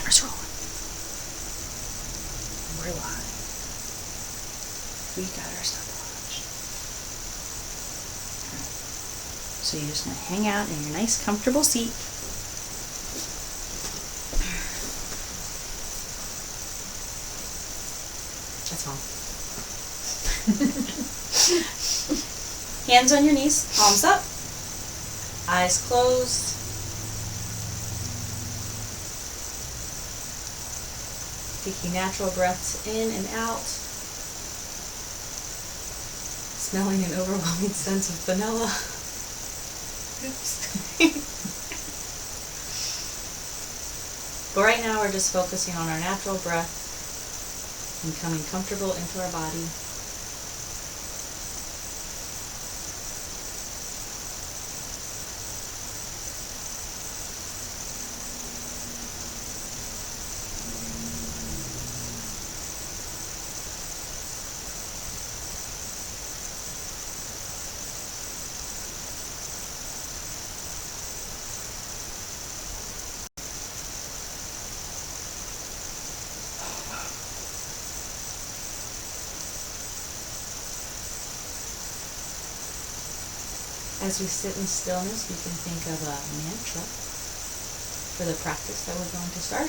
Camera's rolling. We're live. We got our stopwatch. So you're just going to hang out in your nice, comfortable seat. That's all. Hands on your knees, palms up, eyes closed. Taking natural breaths in and out. Smelling an overwhelming sense of vanilla. Oops. But right now we're just focusing on our natural breath and coming comfortable into our body. As we sit in stillness, we can think of a mantra for the practice that we're going to start.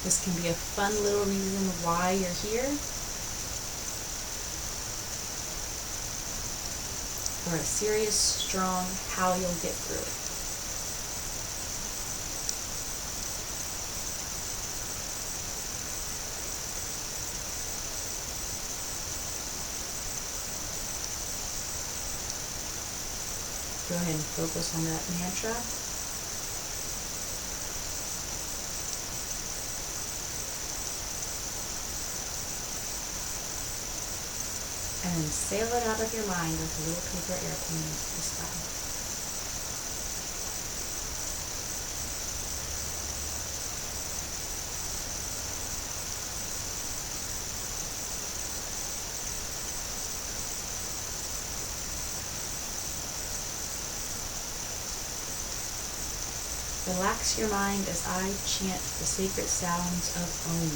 This can be a fun little reason why you're here, or a serious, strong how you'll get through it. Go ahead and focus on that mantra. And then sail it out of your mind like a little paper airplane into the sky. Relax your mind as I chant the sacred sounds of Om.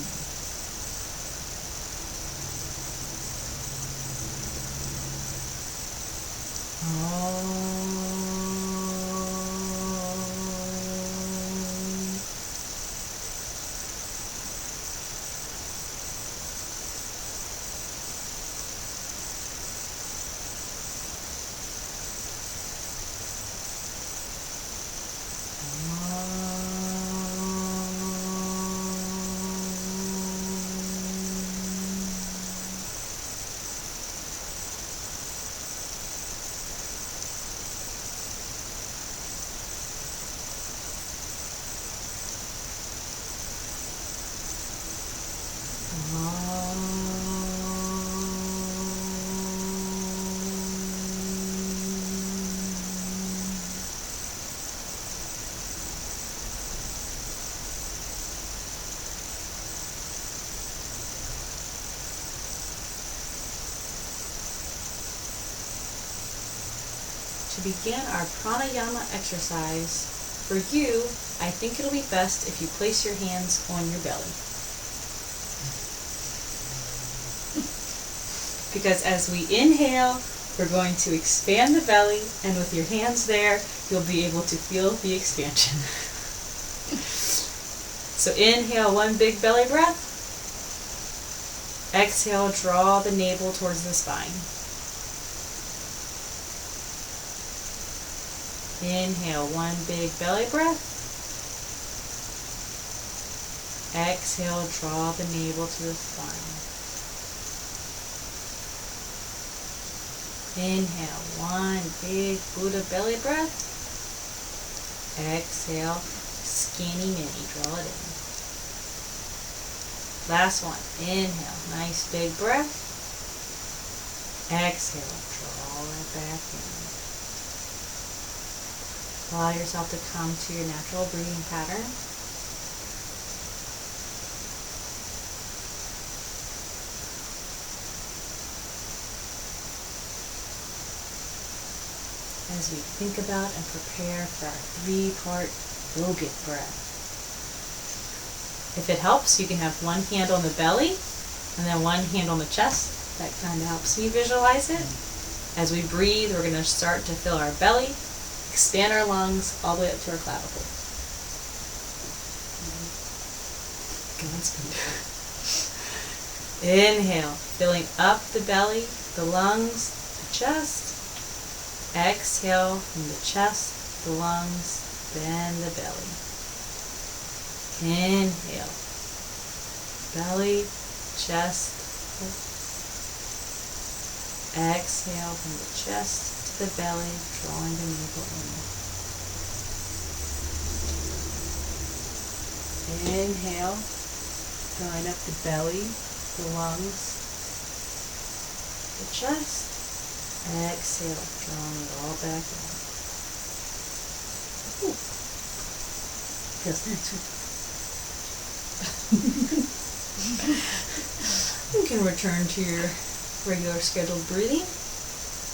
To begin our pranayama exercise, for you, I think it'll be best if you place your hands on your belly. Because as we inhale, we're going to expand the belly, and with your hands there, you'll be able to feel the expansion. So inhale, one big belly breath. Exhale, draw the navel towards the spine. Inhale, one big belly breath. Exhale, draw the navel to the spine. Inhale, one big Buddha belly breath. Exhale, skinny mini, draw it in. Last one, inhale, nice big breath. Exhale, draw it back in. Allow yourself to come to your natural breathing pattern. And as we think about and prepare for our 3-part yogic breath. If it helps, you can have one hand on the belly and then one hand on the chest. That kind of helps me visualize it. As we breathe, we're going to start to fill our belly, expand our lungs all the way up to our clavicle. Inhale, filling up the belly, the lungs, the chest. Exhale from the chest, the lungs, then the belly. Inhale, belly, chest. Exhale from the chest to the belly, drawing the navel in. Inhale, filling up the belly, the lungs, the chest. Exhale, drawing it all back in. Ooh. Feels nice. You can return to your regular scheduled breathing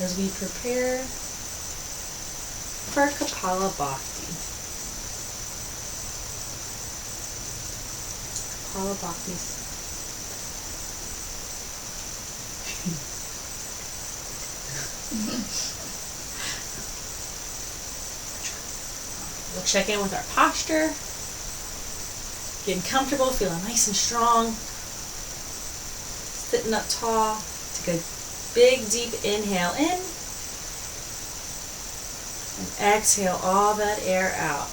as we prepare for Kapalabhati. Kapalabhati. We'll check in with our posture, getting comfortable, feeling nice and strong, sitting up tall. Take a big deep inhale in and exhale all that air out.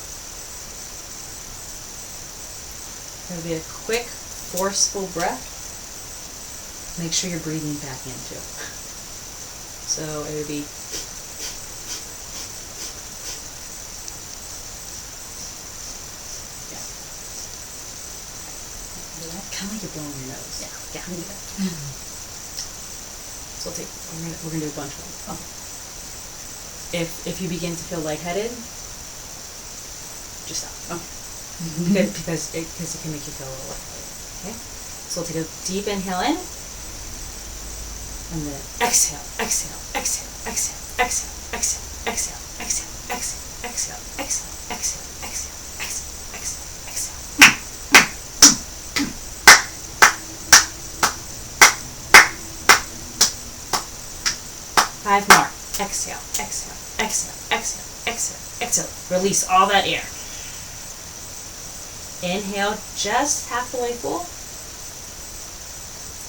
It'll be a quick, forceful breath. Make sure you're breathing back in too. So it would be kind of like you're blowing your nose. Yeah. So we're gonna do a bunch of them. Oh. If you begin to feel lightheaded, just stop. Okay. because it can make you feel a little lightheaded. Okay. So we'll take a deep inhale in, and then exhale, exhale, exhale, exhale, exhale, exhale, exhale, exhale, exhale, exhale, exhale, exhale, exhale. 5 more. Exhale, exhale, exhale, exhale, exhale, exhale. Release all that air. Inhale just half the way full.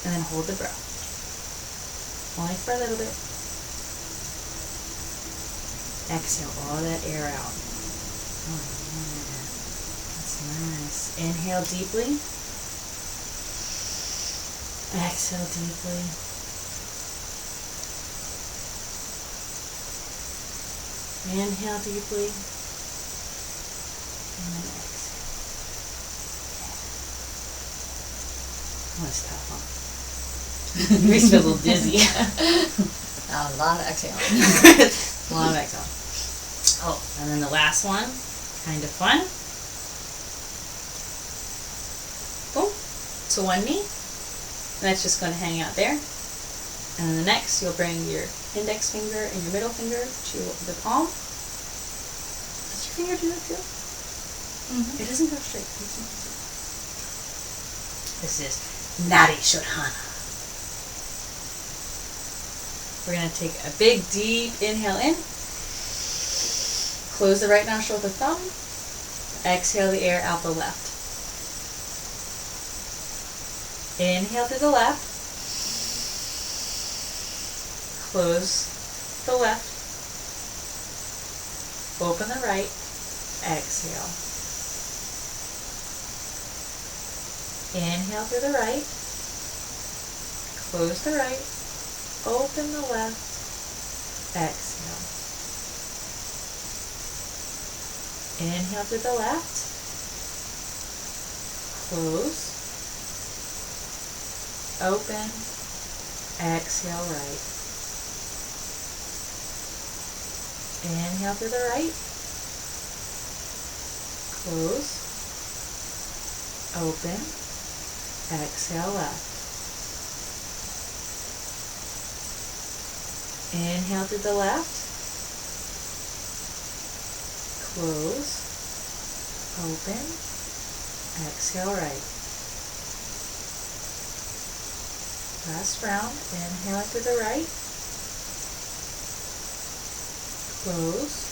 And then hold the breath. Only for a little bit. Exhale all that air out. Oh yeah. That's nice. Inhale deeply. Exhale deeply. Inhale deeply, and then exhale. Oh, that's tough, huh? It makes me feel a little dizzy. A lot of exhaling. A lot of exhaling. Oh, and then the last one, kind of fun. Boom. So one knee, and that's just going to hang out there. And then the next, you'll bring your index finger and your middle finger to the palm. Does your finger do that too? Mm-hmm. It doesn't go straight. This is Nadi Shodhana. We're going to take a big, deep inhale in. Close the right nostril with the thumb. Exhale the air out the left. Inhale through the left. Close the left, open the right, exhale. Inhale through the right, close the right, open the left, exhale. Inhale through the left, close, open, exhale right. Inhale through the right, close, open, exhale left. Inhale through the left, close, open, exhale right. Last round, inhale through the right, close,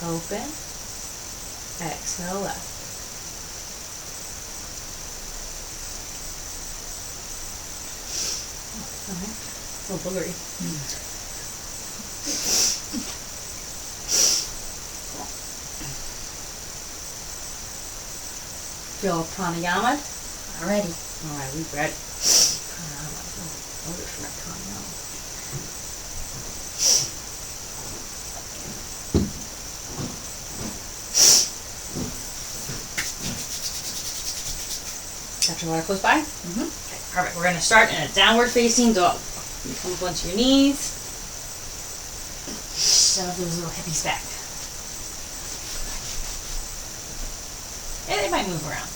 open, exhale left. Okay. A little boogery. Feel pranayama? Already. Alright, we ready. Pranayama. Oh, this is my pranayama. Got your water close by? Mm-hmm. Okay, perfect. We're going to start in a downward facing dog. You come up onto your knees. Shove those little hippies back. And they might move around.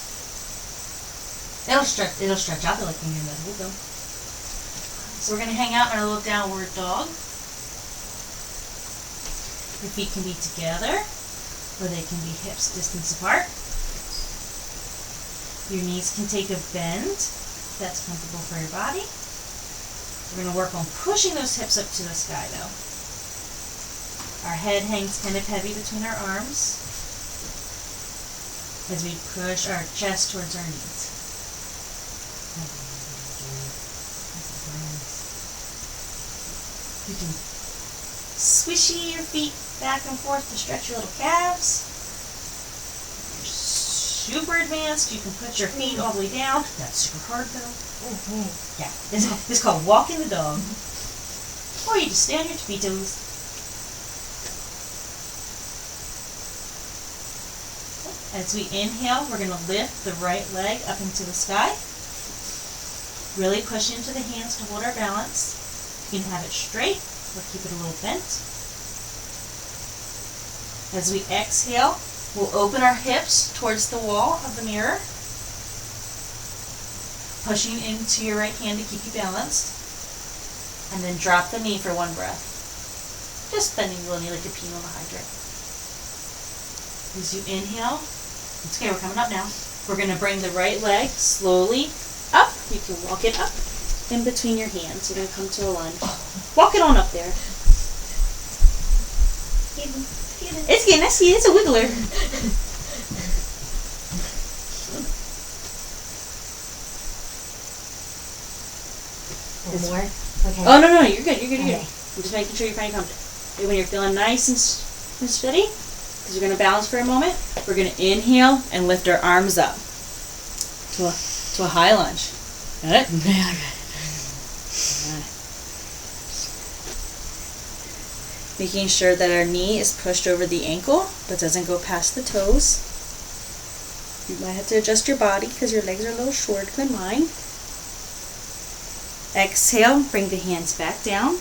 It'll stretch out. They're like when you're in the wheel. So we're going to hang out in our little downward dog. Your feet can be together, or they can be hips distance apart. Your knees can take a bend. That's comfortable for your body. We're going to work on pushing those hips up to the sky though. Our head hangs kind of heavy between our arms as we push our chest towards our knees. You can swishy your feet back and forth to stretch your little calves. If you're super advanced, you can put your feet all the way down. That's super hard though. Yeah, this is called walking the dog. Or you just stay on your tippy toes. As we inhale, we're going to lift the right leg up into the sky. Really push into the hands to hold our balance. You can have it straight or keep it a little bent. As we exhale, we'll open our hips towards the wall of the mirror. Pushing into your right hand to keep you balanced. And then drop the knee for one breath. Just bending the little knee like you're peeing on the hydrant. As you inhale, it's okay, we're coming up now. We're going to bring the right leg slowly up. You can walk it up in between your hands. You're going to come to a lunge. Walk it on up there. It's getting, I see, it's a wiggler. One more? Okay. Oh, no, you're good, you're Okay. good. I'm just making sure you're finding comfortable. When you're feeling nice and steady, because you're going to balance for a moment, we're going to inhale and lift our arms up to a high lunge. Got it? Yeah, I got it. Making sure that our knee is pushed over the ankle, but doesn't go past the toes. You might have to adjust your body because your legs are a little shorter than mine. Exhale, bring the hands back down.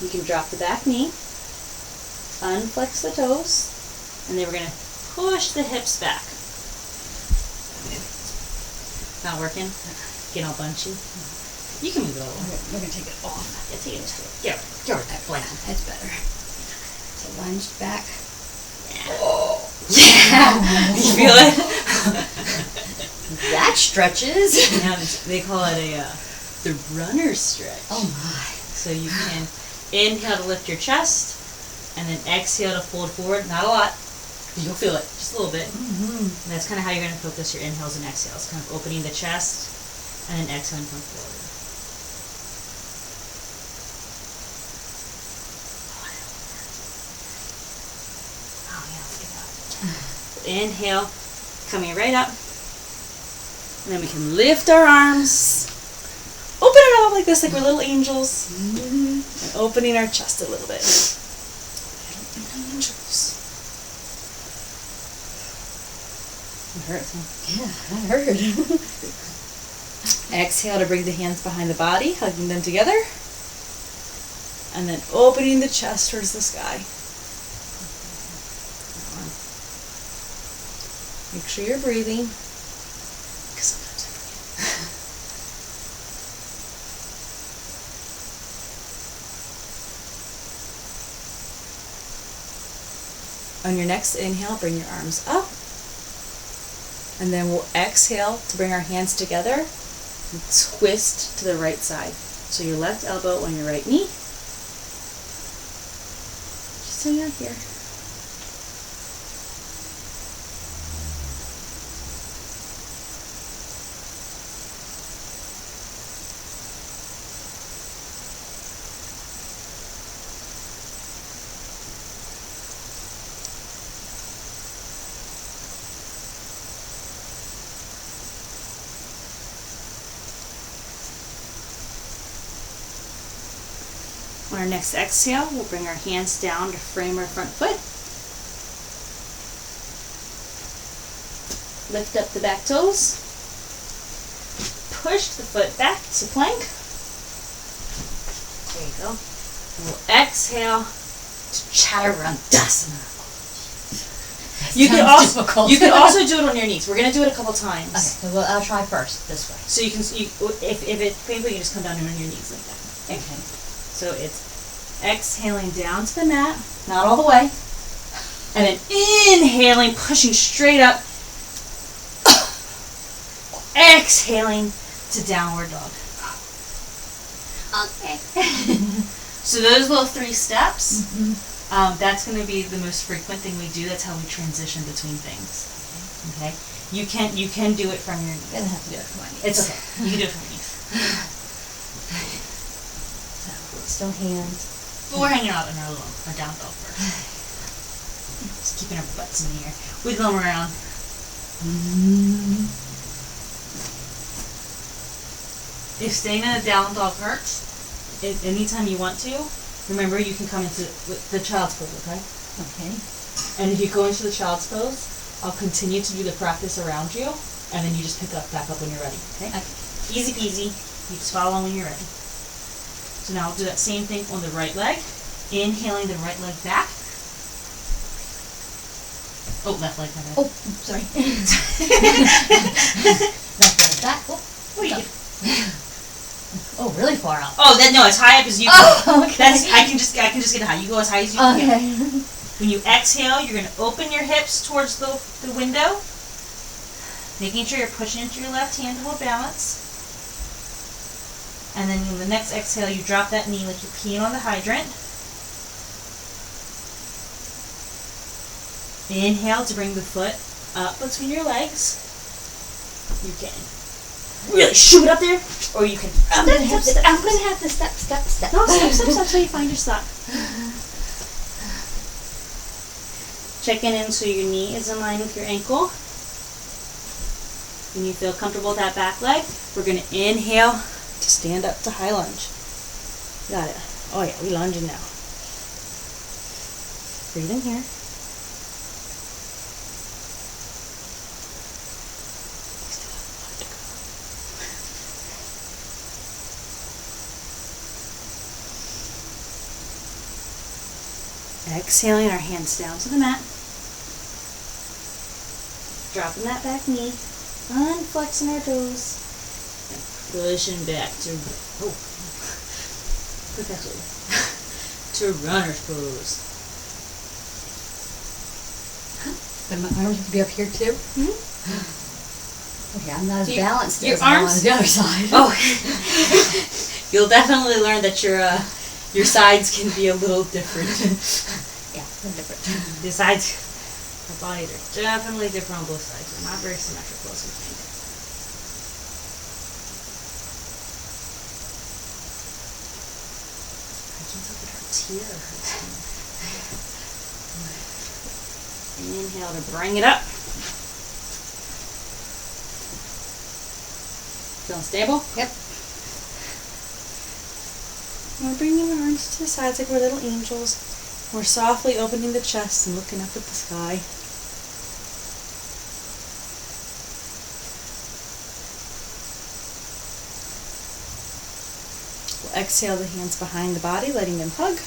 You can drop the back knee, unflex the toes, and then we're going to push the hips back. Not working? Getting all bunchy? You can move it a little. We're going to take it off. Yeah, take it. Get rid of that blanket. That's better. So lunged back. Oh. Yeah! You feel it? That stretches. Yeah, they call it the runner stretch. Oh my. So you can inhale to lift your chest, and then exhale to fold forward. Not a lot. You'll feel it, just a little bit. Mm-hmm. And that's kind of how you're going to focus your inhales and exhales. Kind of opening the chest, and then exhaling from forward. Oh yeah, let's get that. Inhale, coming right up. And then we can lift our arms. Open it up like this, like we're little angels. Mm-hmm. And opening our chest a little bit. Angels. It hurts, huh? Yeah, I heard. Exhale to bring the hands behind the body, hugging them together. And then opening the chest towards the sky. Make sure you're breathing. Because sometimes I forget. On your next inhale, bring your arms up. And then we'll exhale to bring our hands together and twist to the right side. So your left elbow on your right knee. Just so you're here. On our next exhale, we'll bring our hands down to frame our front foot. Lift up the back toes. Push the foot back to plank. There you go. And we'll exhale to Chaturangasana. You can also do it on your knees. We're going to do it a couple times. Okay, well, I'll try first this way. So you can, if it's painful, you just come down on your knees like that. Okay. So it's exhaling down to the mat, not all the way, and then inhaling, pushing straight up, exhaling to downward dog. Okay. So those little 3 steps, that's going to be the most frequent thing we do. That's how we transition between things. Okay? You can do it from your knees. I'm gonna have to do it from my knees. It's okay. You can do it from your knees. Still hands. But we're hanging out in our down dog first. Just keeping our butts in the air. Wiggle them around. If staying in a down dog hurts, anytime you want to, remember you can come into the child's pose, okay? Okay. And if you go into the child's pose, I'll continue to do the practice around you, and then you just pick up back up when you're ready, okay? Easy peasy. You just follow when you're ready. So now I'll do that same thing on the right leg. Inhaling the right leg back. Oh, left leg. Oh, sorry. Left leg back. Oh, What are you? Oh, really far out. Oh, no, as high up as you can. Oh, okay. I can just get high. You go as high as you can. Okay. When you exhale, you're going to open your hips towards the window, making sure you're pushing into your left hand to hold balance. And then in the next exhale, you drop that knee like you're peeing on the hydrant. Inhale to bring the foot up between your legs. You can really shoot it up there, or you can I'm gonna have to step. No, step till you find your spot. Checking in so your knee is in line with your ankle. When you feel comfortable with that back leg, we're going to inhale to stand up to high lunge. Got it. Oh yeah, we lunging now. Breathe in here. Exhaling our hands down to the mat. Dropping that back knee. Unflexing our toes. And pushing back to, to runner's pose. And my arms have to be up here too? Okay, I'm not as balanced your as I am arms? on the other side. Oh, you'll definitely learn that your sides can be a little different. Yeah, they're different. The sides, our bodies are definitely different on both sides. We're not very symmetrical as we think. I can't tell if it hurts here or hurts here. Inhale to bring it up. Feeling stable? Yep. We're bringing our arms to the sides like we're little angels. We're softly opening the chest and looking up at the sky. We'll exhale the hands behind the body, letting them hug.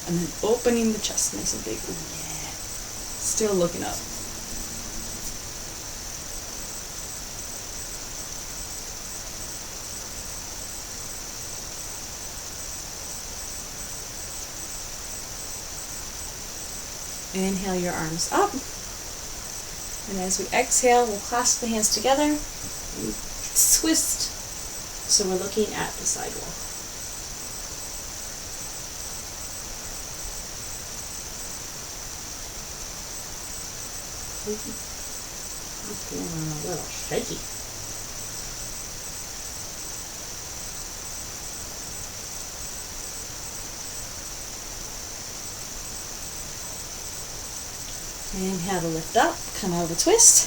And then opening the chest nice and big. Yeah. Still looking up. Inhale your arms up. And as we exhale, we'll clasp the hands together. Twist. So we're looking at the sidewall. I'm feeling a little shaky. Inhale to lift up, come out of the twist.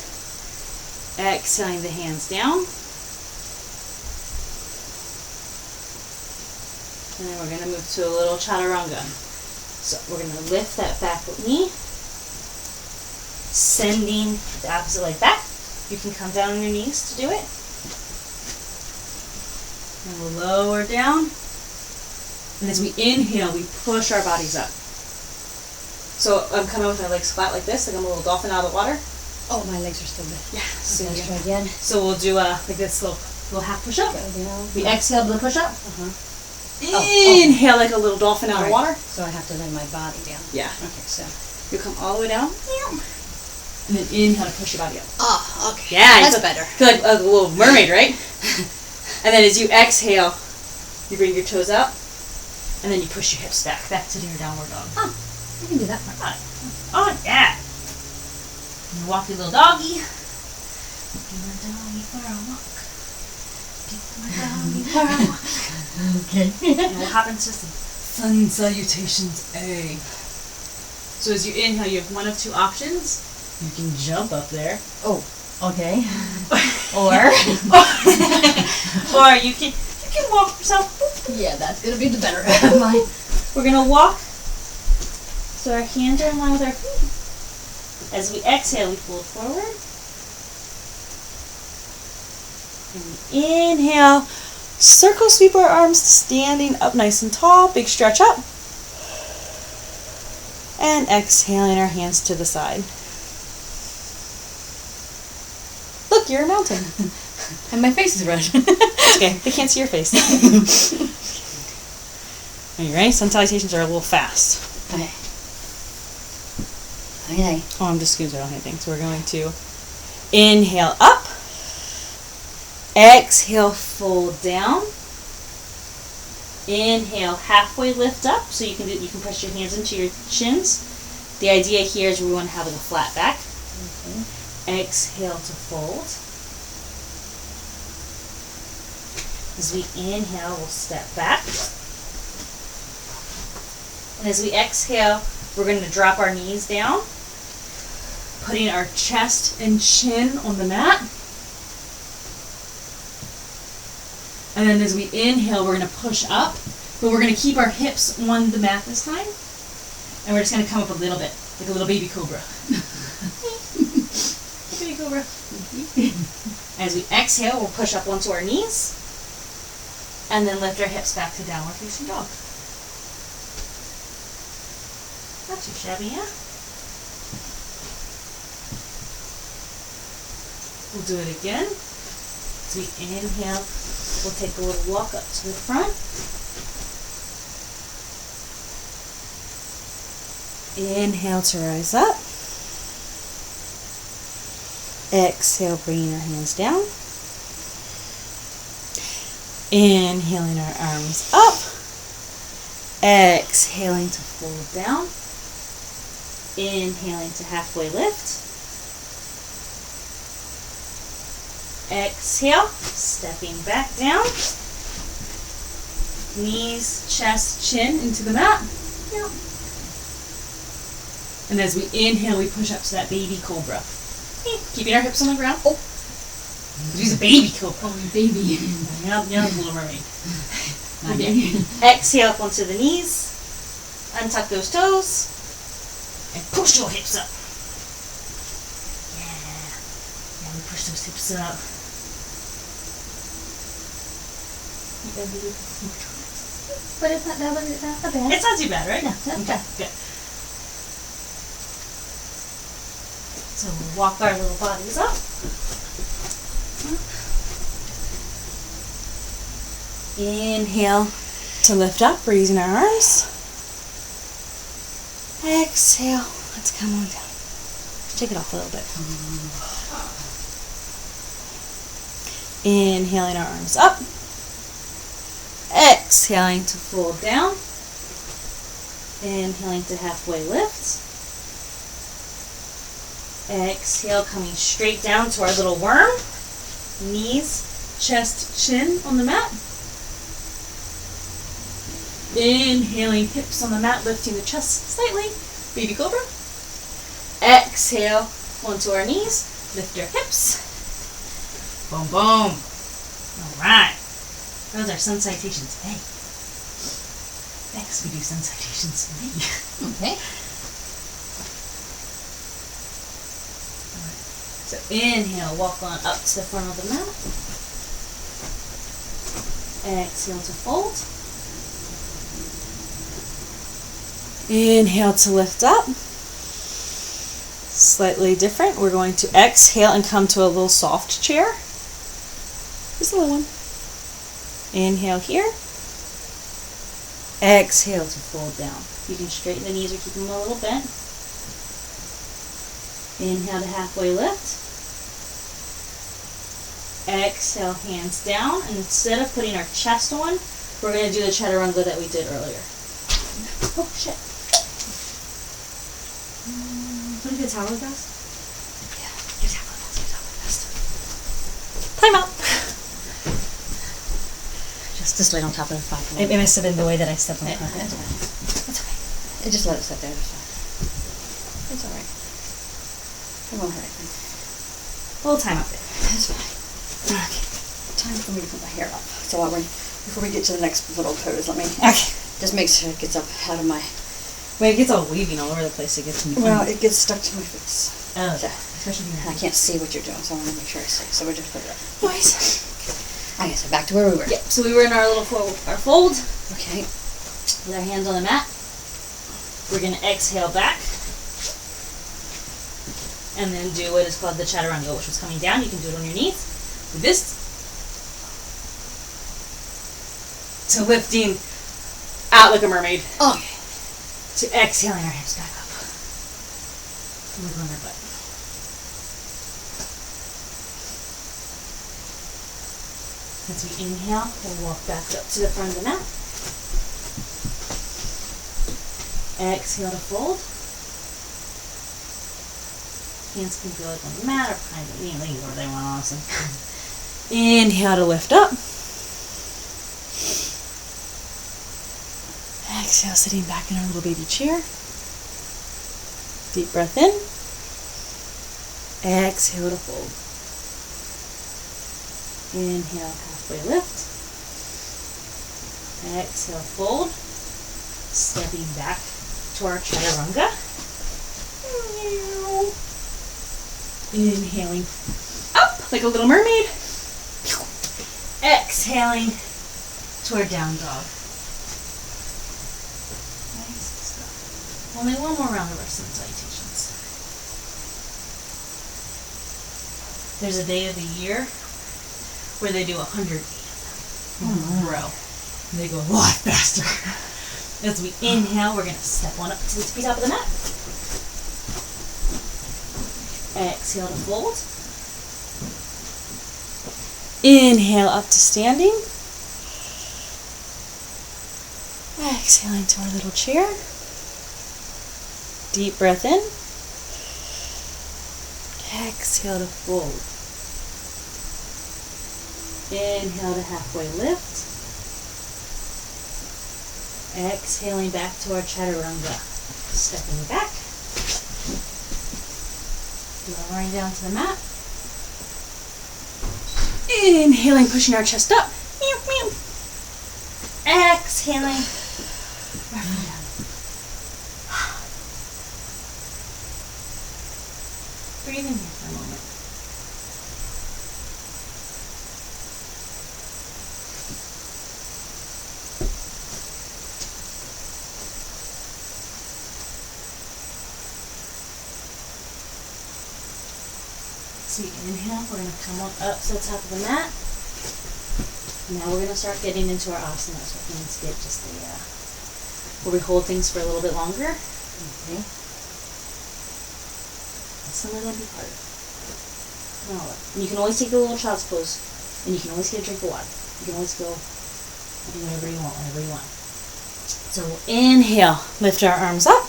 Exhaling the hands down. And then we're going to move to a little chaturanga. So we're going to lift that back knee, sending the opposite leg back. You can come down on your knees to do it. And we'll lower down. And as we inhale, we push our bodies up. So I'm coming with my legs flat like this, like I'm a little dolphin out of the water. Oh, my legs are still good. Yeah. So let's try again. So we'll do like this little half push up. We exhale to the push up. Inhale like a little dolphin out of water. So I have to lay my body down. Yeah. Okay, so you'll come all the way down. And then inhale to push your body up. Oh, okay. Yeah, that's better. Feel like a little mermaid, right? And then as you exhale, you bring your toes up, and then you push your hips back to your downward dog. Oh, I can do that part. Oh, yeah. And walk your little doggy. Walking my doggy for a walk. Taking my doggy for a walk. Okay. And we'll hop into some sun salutations A. So as you inhale, you have one of two options. You can jump up there. Oh, okay. Or you can walk yourself. Yeah, that's gonna be the better of mine. We're gonna walk so our hands are in line with our feet. As we exhale, we fold forward. And we inhale, circle sweep our arms, standing up nice and tall, big stretch up. And exhaling our hands to the side. Look, you're a mountain. And my face is red. It's okay, they can't see your face. Are you ready? Sun salutations are a little fast. Okay. Okay. Oh, I'm just scoozing, I don't have anything. So we're going to inhale up. Exhale, fold down. Inhale, halfway lift up. So you can press your hands into your shins. The idea here is we want to have like a flat back. Okay. Exhale to fold. As we inhale, we'll step back. And as we exhale, we're going to drop our knees down, putting our chest and chin on the mat. And then as we inhale, we're going to push up, but we're going to keep our hips on the mat this time. And we're just going to come up a little bit, like a little baby cobra. Baby cobra. As we exhale, we'll push up onto our knees. And then lift our hips back to downward facing dog. Not too shabby, yeah? We'll do it again. As we inhale, we'll take a little walk up to the front. Inhale to rise up. Exhale, bringing our hands down. Inhaling our arms up. Exhaling to fold down. Inhaling to halfway lift. Exhale, stepping back down. Knees, chest, chin into the mat. Yep. And as we inhale, we push up to that baby cobra. Keeping our hips on the ground. Oh, she's a baby cobra. Oh, baby. Yeah, Little Mermaid. Okay. Exhale up onto the knees. Untuck those toes. And push your hips up. Yeah. Yeah, we push those hips up. But it's not bad. It's not too bad, right? No, that's okay, bad. good. So we'll walk our little bodies up. Inhale to lift up, raising our arms. Exhale. Let's come on down. Take it off a little bit. Inhaling our arms up. Exhaling to fold down. Inhaling to halfway lift. Exhale, coming straight down to our little worm. Knees, chest, chin on the mat. Inhaling, hips on the mat, lifting the chest slightly. Baby cobra. Exhale, onto our knees. Lift our hips. Boom, boom. All right. Those are sun salutations. Hey. Next, we do sun salutations. Hey. Okay. So inhale, walk on up to the front of the mat. Exhale to fold. Inhale to lift up. Slightly different. We're going to exhale and come to a little soft chair. Just a little one. Inhale here. Exhale to fold down. You can straighten the knees or keep them a little bent. Inhale to halfway lift. Exhale, hands down. And instead of putting our chest on, we're going to do the chaturanga that we did earlier. Oh, shit. Want to get a towel fast? Yeah, get a towel fast. Time out. Just this way on top of the fire. It must have been the way that I stepped on the carpet. That's okay. Just let it sit there. It's alright. It won't hurt anything. A little time out there. That's fine. Okay. Time for me to put my hair up. So before we get to the next little pose, let me just make sure it gets up out of my... When it gets all weaving all over the place, it gets me. Well, it gets stuck to my face. Oh, so, especially I can't see what you're doing, so I want to make sure I see. So we just put it up. Nice. Okay, so back to where we were. Yep, so we were in our little fold. Okay. With our hands on the mat. We're going to exhale back. And then do what is called the chaturanga, which was coming down. You can do it on your knees. With this. To lifting out like a mermaid. Okay. To exhaling our hips back up. Wiggling our butt. As we inhale, we'll walk back up to the front of the mat. Exhale to fold. Hands can go like on the mat or behind the knee, lean where they want, honestly. Inhale to lift up. Exhale, sitting back in our little baby chair. Deep breath in. Exhale to fold. Inhale, halfway lift. Exhale, fold. Stepping back to our chaturanga. Inhaling up like a little mermaid. Exhaling to our down dog. Nice stuff. Only one more round of our sun salutations. There's a day of the year where they do 100 in a row. And they go a lot faster. As we inhale, we're going to step on up to the tippy top of the mat. Exhale to fold. Inhale up to standing. Exhaling to our little chair. Deep breath in. Exhale to fold. Inhale to halfway lift. Exhaling back to our chaturanga. Stepping back. Lowering down to the mat. Inhaling, pushing our chest up. Meow, meow. Exhaling. Roughing down. Breathe in here for a moment. So you inhale, we're going to come on up to the top of the mat. Now we're going to start getting into our asanas. We're going to get just where we hold things for a little bit longer. Okay. some are going to be harder. No. And you can always take the little child's pose, and you can always get a drink of water. You can always go do whatever you want, whenever you want. So we'll inhale, lift our arms up.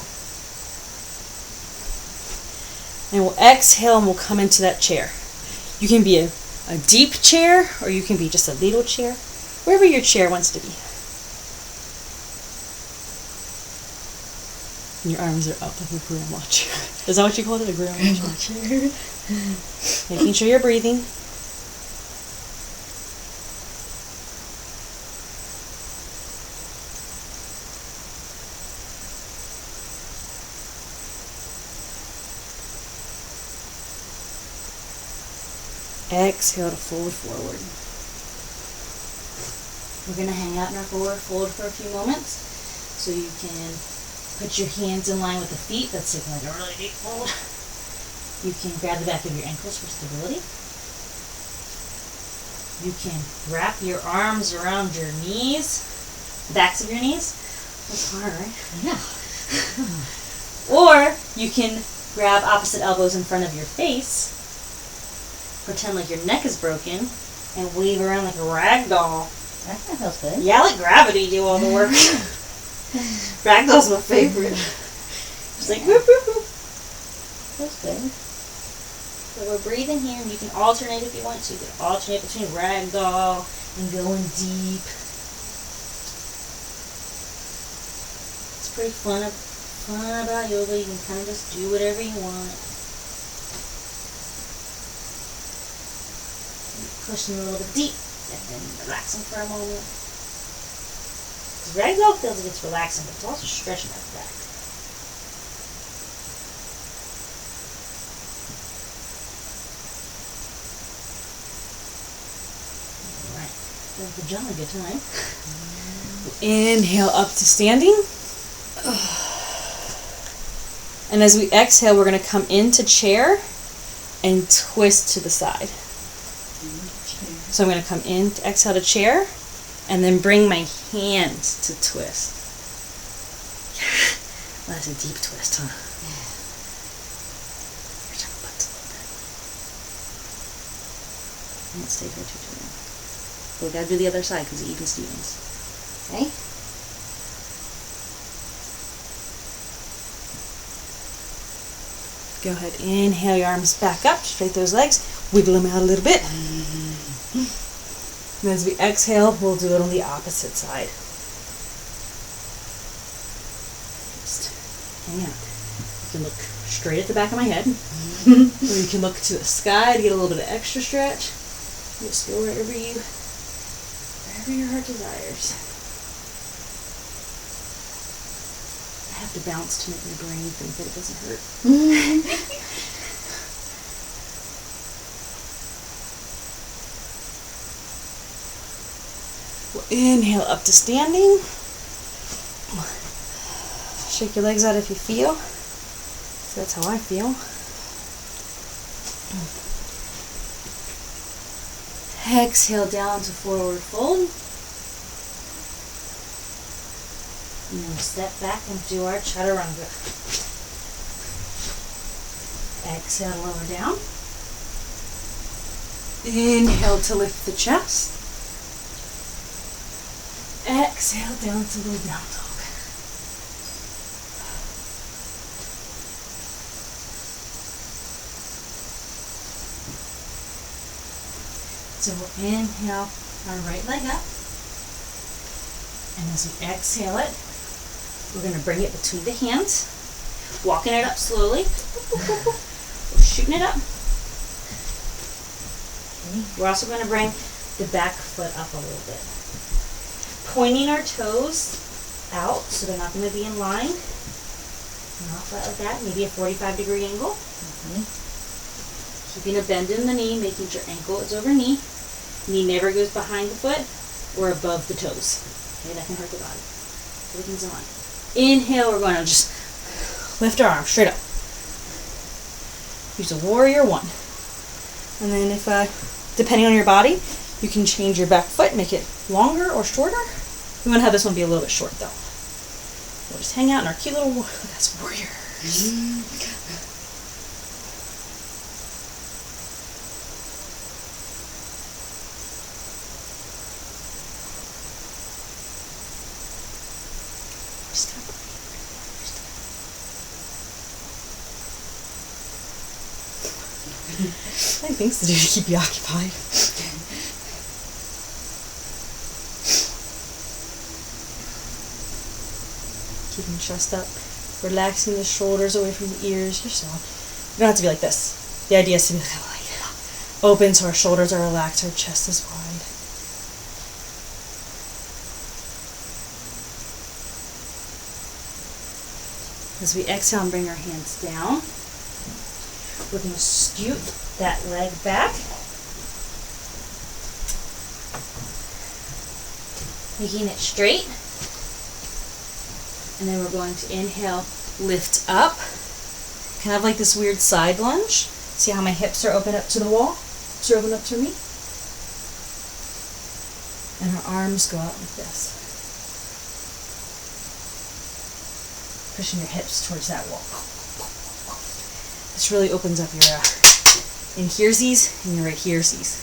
And we'll exhale and we'll come into that chair. You can be a deep chair, or you can be just a little chair, wherever your chair wants to be. And your arms are up like a grandma chair. Is that what you called it, a grandma chair? Making sure you're breathing. Exhale to forward. We're going to hang out in our forward fold for a few moments, so you can put your hands in line with the feet. That's taking like a really deep fold. You can grab the back of your ankles for stability. You can wrap your arms around your knees, backs of your knees. That's hard, right? Yeah. Or you can grab opposite elbows in front of your face, pretend like your neck is broken, and weave around like a rag doll. That kind of feels good. Yeah, let gravity do all the work. Ragdoll's my favorite. Just like whoop, whoop, whoop. Feels good. So we're breathing here, and you can alternate if you want to. You can alternate between ragdoll and going deep. It's pretty fun about yoga. You can kind of just do whatever you want. Pushing a little bit deep, and then relaxing for a moment. Because ragdoll feels like it's relaxing, but it's also stretching our back. Alright, well, good job, good time. Inhale up to standing. And as we exhale, we're going to come into chair and twist to the side. So I'm going to come in, to exhale to chair, and then bring my hands to twist. Yeah. Well, that's a deep twist, huh? Yeah. Reach our butts a little bit. Don't stay here too long. But we got to do the other side because of even Stevens. Okay? Go ahead, inhale your arms back up, straight those legs, wiggle them out a little bit. And as we exhale, we'll do it on the opposite side. Just hang out. You can look straight at the back of my head, or you can look to the sky to get a little bit of extra stretch. Just go wherever your heart desires. I have to bounce to make my brain think that it doesn't hurt. We'll inhale up to standing. Shake your legs out if you feel. So that's how I feel. Exhale down to forward fold. And then step back and do our chaturanga. Exhale, lower down. Inhale to lift the chest. Exhale down to low down dog. So we'll inhale our right leg up. And as we exhale it, we're going to bring it between the hands, walking it up slowly. We're shooting it up. We're also going to bring the back foot up a little bit. Pointing our toes out so they're not going to be in line. Not flat like that, maybe a 45-degree angle. Keeping a bend in the knee, making sure ankle is over knee. Knee never goes behind the foot or above the toes. Okay, that can hurt the body. Everything's in line. Inhale, we're going to just lift our arms straight up. Use a warrior one. And then if, depending on your body, you can change your back foot, make it longer or shorter. We want to have this one be a little bit short though. We'll just hang out in our cute little, that's warrior. Like things to do to keep you occupied. Keeping chest up, relaxing the shoulders away from the ears. You're soft. You don't have to be like this. The idea is to be kind of like open so our shoulders are relaxed, our chest is wide. As we exhale and bring our hands down, we're going to scoot that leg back, making it straight. And then we're going to inhale, lift up, kind of like this weird side lunge. See how my hips are open up to the wall? Hips are open up to me. And our arms go out like this. Pushing your hips towards that wall. This really opens up your in here'sies and your right here'sies.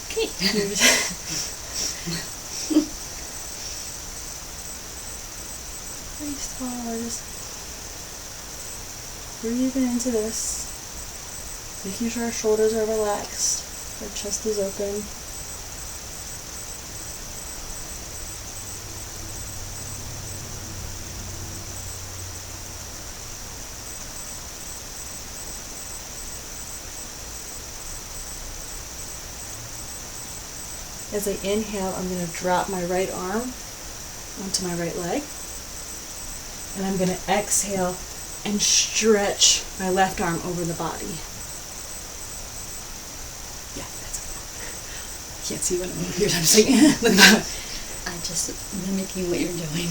Okay. Nice pause. Breathing into this. Making sure our shoulders are relaxed. Our chest is open. As I inhale, I'm going to drop my right arm onto my right leg. And I'm going to exhale and stretch my left arm over the body. Yeah, that's okay. Can't see what I'm here. I'm just like, look at that. I'm just mimicking what you're doing.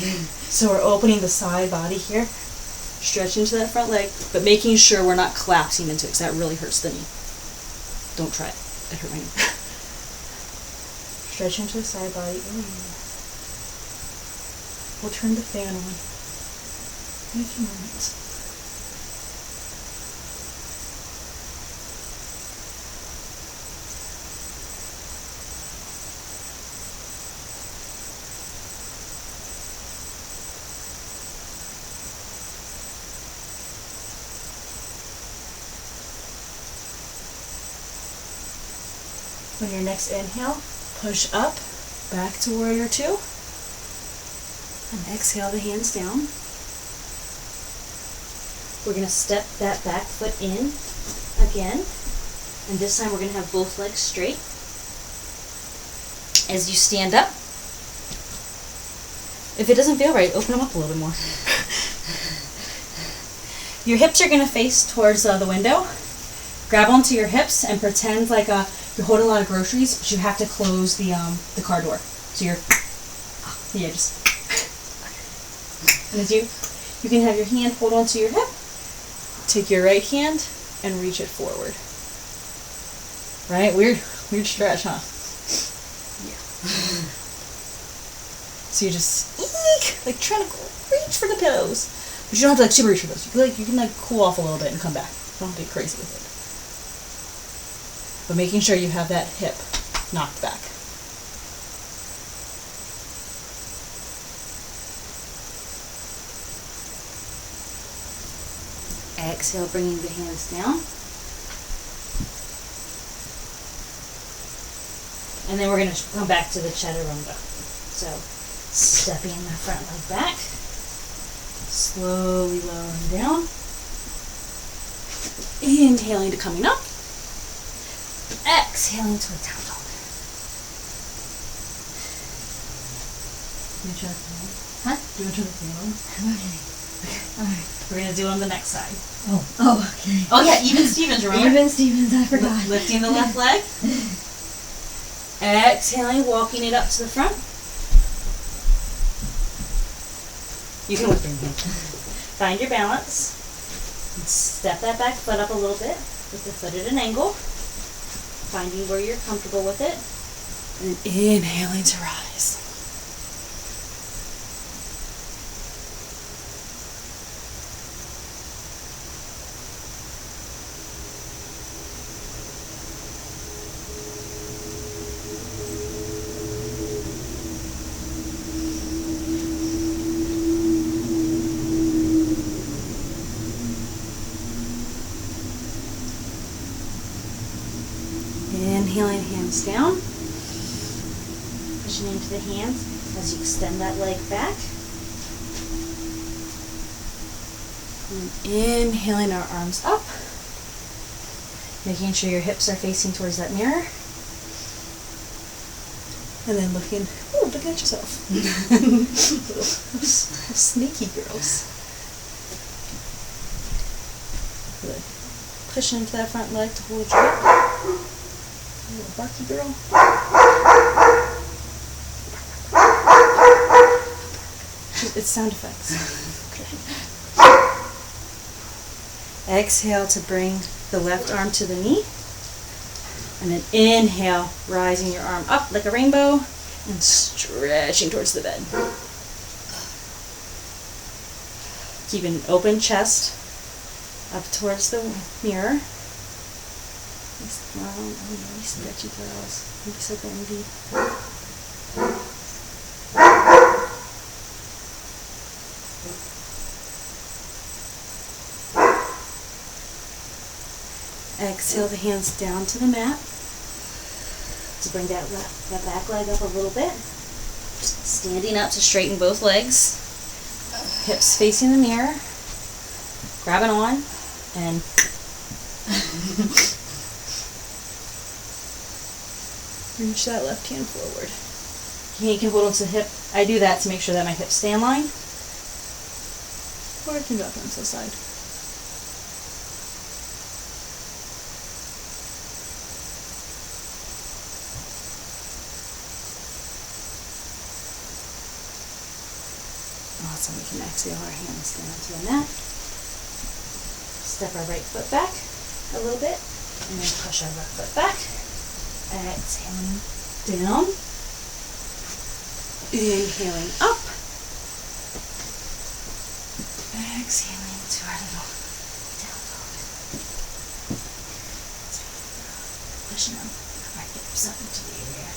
So we're opening the side body here, stretching to that front leg, but making sure we're not collapsing into it because that really hurts the knee. Don't try it. It hurt my knee. Stretch into the side body. We'll turn the fan on in a few moments. On your next inhale, push up, back to warrior two. And exhale the hands down. We're going to step that back foot in again. And this time we're going to have both legs straight. As you stand up, if it doesn't feel right, open them up a little bit more. Your hips are going to face towards the window. Grab onto your hips and pretend like you're holding a lot of groceries, but you have to close the car door. So you're, yeah, just. And as you can have your hand hold onto your hip. Take your right hand and reach it forward. Right? Weird stretch, huh? Yeah. So you just like trying to reach for the pillows, but you don't have to like super reach for those. You can cool off a little bit and come back. You don't have to be crazy with it. But making sure you have that hip knocked back. Exhale, bringing the hands down. And then we're going to come back to the chaturanga. So, stepping the front leg back. Slowly lowering down. Inhaling to coming up. Exhaling to a down dog. Do you want to try the fan on? Huh? Do you want to try the fan on? Okay. Alright. We're going to do it on the next side. Oh, okay. Oh yeah, even Stevens, remember? Even Stevens, I forgot. Lifting the left leg. Exhaling, walking it up to the front. You can lift your hand. Find your balance. And step that back foot up a little bit with the foot at an angle. Finding where you're comfortable with it. And inhaling to rise. Inhaling, hands down. Pushing into the hands as you extend that leg back. And inhaling our arms up. Making sure your hips are facing towards that mirror. And then looking at yourself. Little sneaky girls. Good. Pushing into that front leg to hold you up. A little barky girl. It's sound effects. Okay. Exhale to bring the left arm to the knee. And then inhale, rising your arm up like a rainbow and stretching towards the bed. Keeping an open chest up towards the mirror. Really stretchy girls. You'd be so good indeed. Exhale the hands down to the mat. To bring that back leg up a little bit. Standing up to straighten both legs. Hips facing the mirror. Grabbing on and reach that left hand forward. You can hold onto the hip. I do that to make sure that my hips stay in line. Or I can drop onto the side. Awesome. We can exhale our hands down to the mat. Step our right foot back a little bit, and then push our left foot back. Exhaling down. Inhaling up. Exhaling to our little down dog. Pushing our hips up into the air.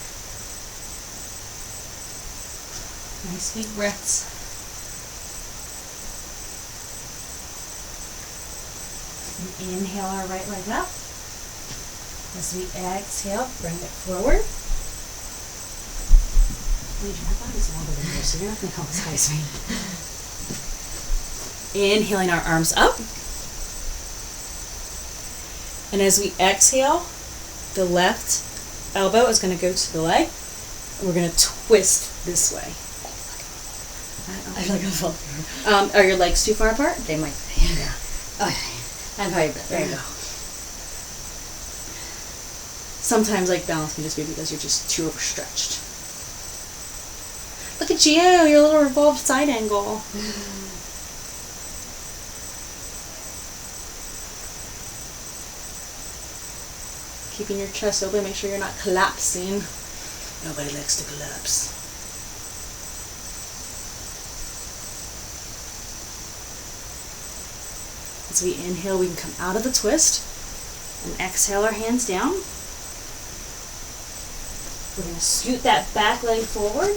Nice big breaths. Inhale our right leg up. As we exhale, bring it forward. Wait, my body's longer than yours, so you're not going to come as high as me. Inhaling our arms up. And as we exhale, the left elbow is going to go to the leg. And we're going to twist this way. I feel like I'm falling. Are your legs too far apart? They might be. Yeah. Okay. There you go. Sometimes balance can just be because you're just too overstretched. Look at you, your little revolved side angle. Keeping your chest open, make sure you're not collapsing. Nobody likes to collapse. As we inhale, we can come out of the twist and exhale our hands down. We're going to scoot that back leg forward.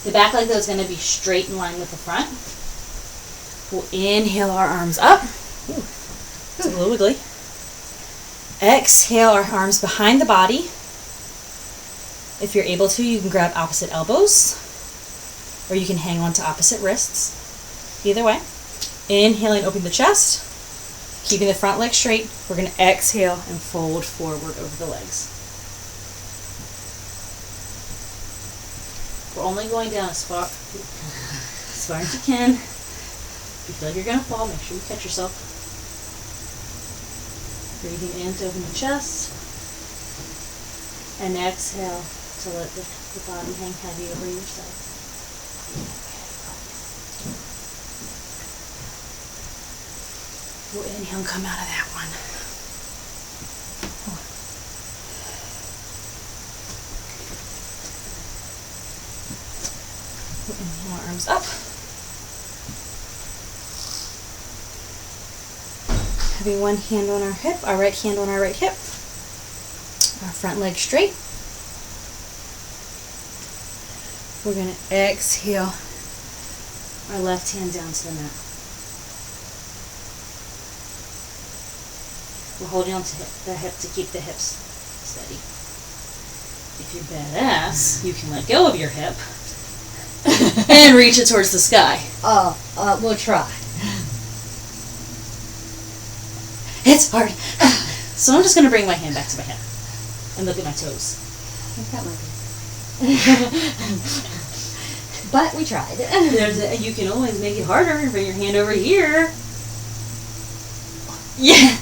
The back leg, though, is going to be straight in line with the front. We'll inhale our arms up. Ooh, it's a little wiggly. Exhale our arms behind the body. If you're able to, you can grab opposite elbows, or you can hang on to opposite wrists. Either way. Inhaling, open the chest. Keeping the front leg straight. We're going to exhale and fold forward over the legs. We're only going down as far as you can. If you feel like you're going to fall, make sure you catch yourself. Breathing in to open the chest. And exhale to let the body hang heavy over your side. We'll inhale and come out of that one. We'll inhale our arms up. Having one hand on our hip, our right hand on our right hip. Our front leg straight. We're going to exhale our left hand down to the mat. We're holding on to the hip to keep the hips steady. If you're badass, you can let go of your hip and reach it towards the sky. We'll try. It's hard. So I'm just going to bring my hand back to my hip and look at my toes. That might be. But we tried. You can always make it harder and bring your hand over here. Yeah.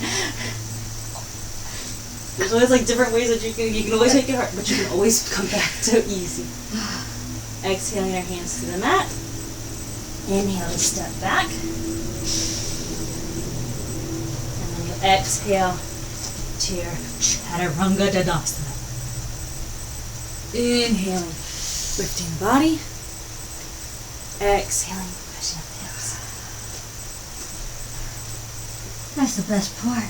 There's always like different ways that you can always make it hard, but you can always come back to easy. Exhaling our hands to the mat. Inhale, step back. And then you exhale to your Chaturanga Dandasana. Inhaling, lifting the body. Exhaling, pushing up the hips. That's the best part.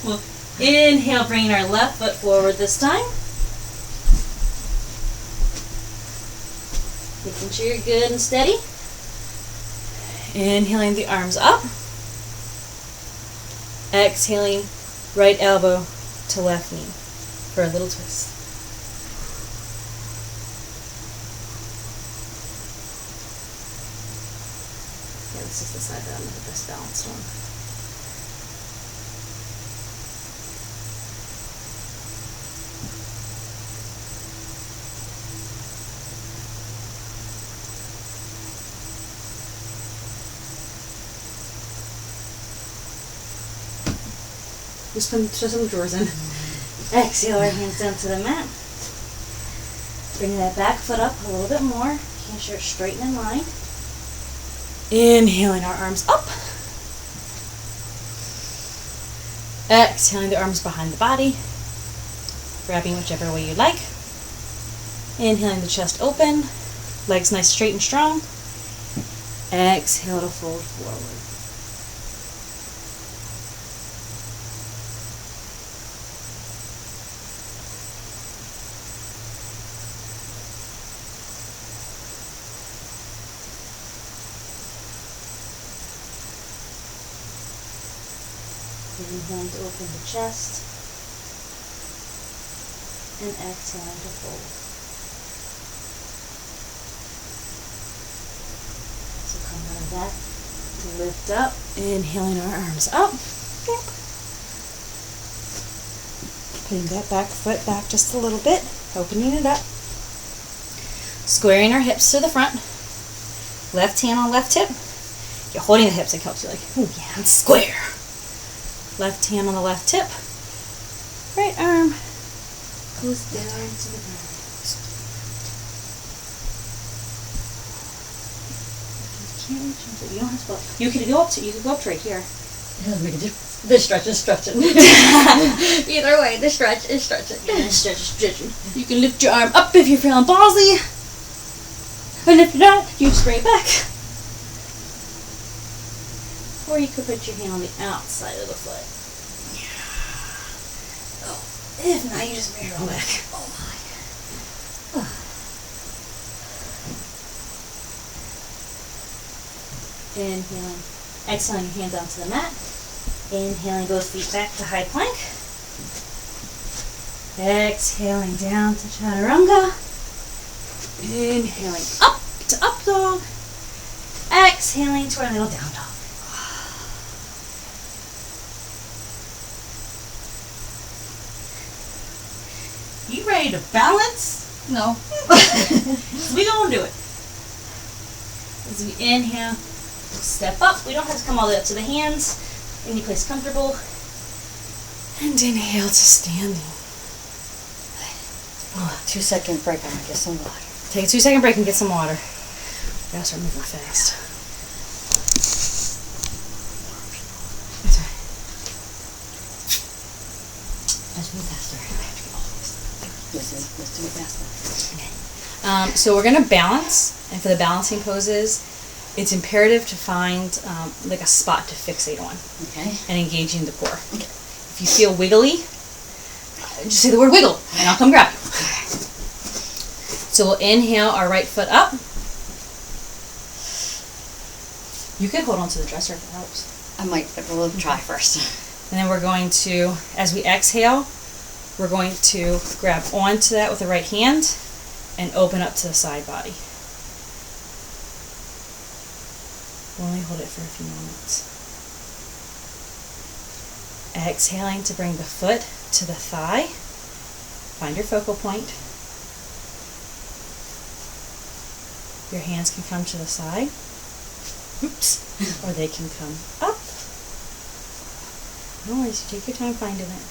Well, inhale, bringing our left foot forward this time. Making sure you're good and steady. Inhaling the arms up. Exhaling, right elbow to left knee for a little twist. Yeah, this is the side that I'm the best balanced on. Just throw some drawers in. Exhale, our hands down to the mat. Bring that back foot up a little bit more. Making sure it's straight and in line. Inhaling our arms up. Exhaling the arms behind the body. Grabbing whichever way you like. Inhaling the chest open. Legs nice, straight and strong. Exhale to fold forward. Inhaling to open the chest and exhaling to fold. So come out of that to lift up. Inhaling our arms up. Putting that back foot back just a little bit, opening it up. Squaring our hips to the front. Left hand on left hip. You're holding the hips, it helps you like, oh yeah, I'm square. Left hand on the left hip. Right arm goes down to the ground. You can't reach into it. You don't have to go up. You could go up to right here. It doesn't make a difference. The stretch is stretching. Either way, the stretch is stretching. Yeah, stretching. You can lift your arm up if you're feeling ballsy. And if you're not, you just bring it back. Or you could put your hand on the outside of the foot. Yeah. Oh, if not, you just bring it all back. Oh my. Inhaling. Exhaling, your hands onto the mat. Inhaling, both feet back to high plank. Exhaling down to Chaturanga. Inhaling up to up dog. Exhaling to our little down dog. You ready to balance? No. We gonna do it. As we inhale, we'll step up. We don't have to come all the way up to the hands. Any place comfortable. And inhale to standing. 2-second break. I'm gonna get some water. Take a 2-second break and get some water. Gotta start moving fast. That's right. Let's move faster. Let's do it faster. Okay. So we're going to balance, and for the balancing poses, it's imperative to find like a spot to fixate on. Okay. And engaging the core. Okay. If you feel wiggly, just say the word wiggle, and I'll come grab you. So we'll inhale our right foot up. You could hold on to the dresser if it helps. I might, we'll try first. And then we're going to, as we exhale, we're going to grab onto that with the right hand and open up to the side body. We'll only hold it for a few moments. Exhaling to bring the foot to the thigh. Find your focal point. Your hands can come to the side. Oops. Or they can come up. No worries, you take your time finding it.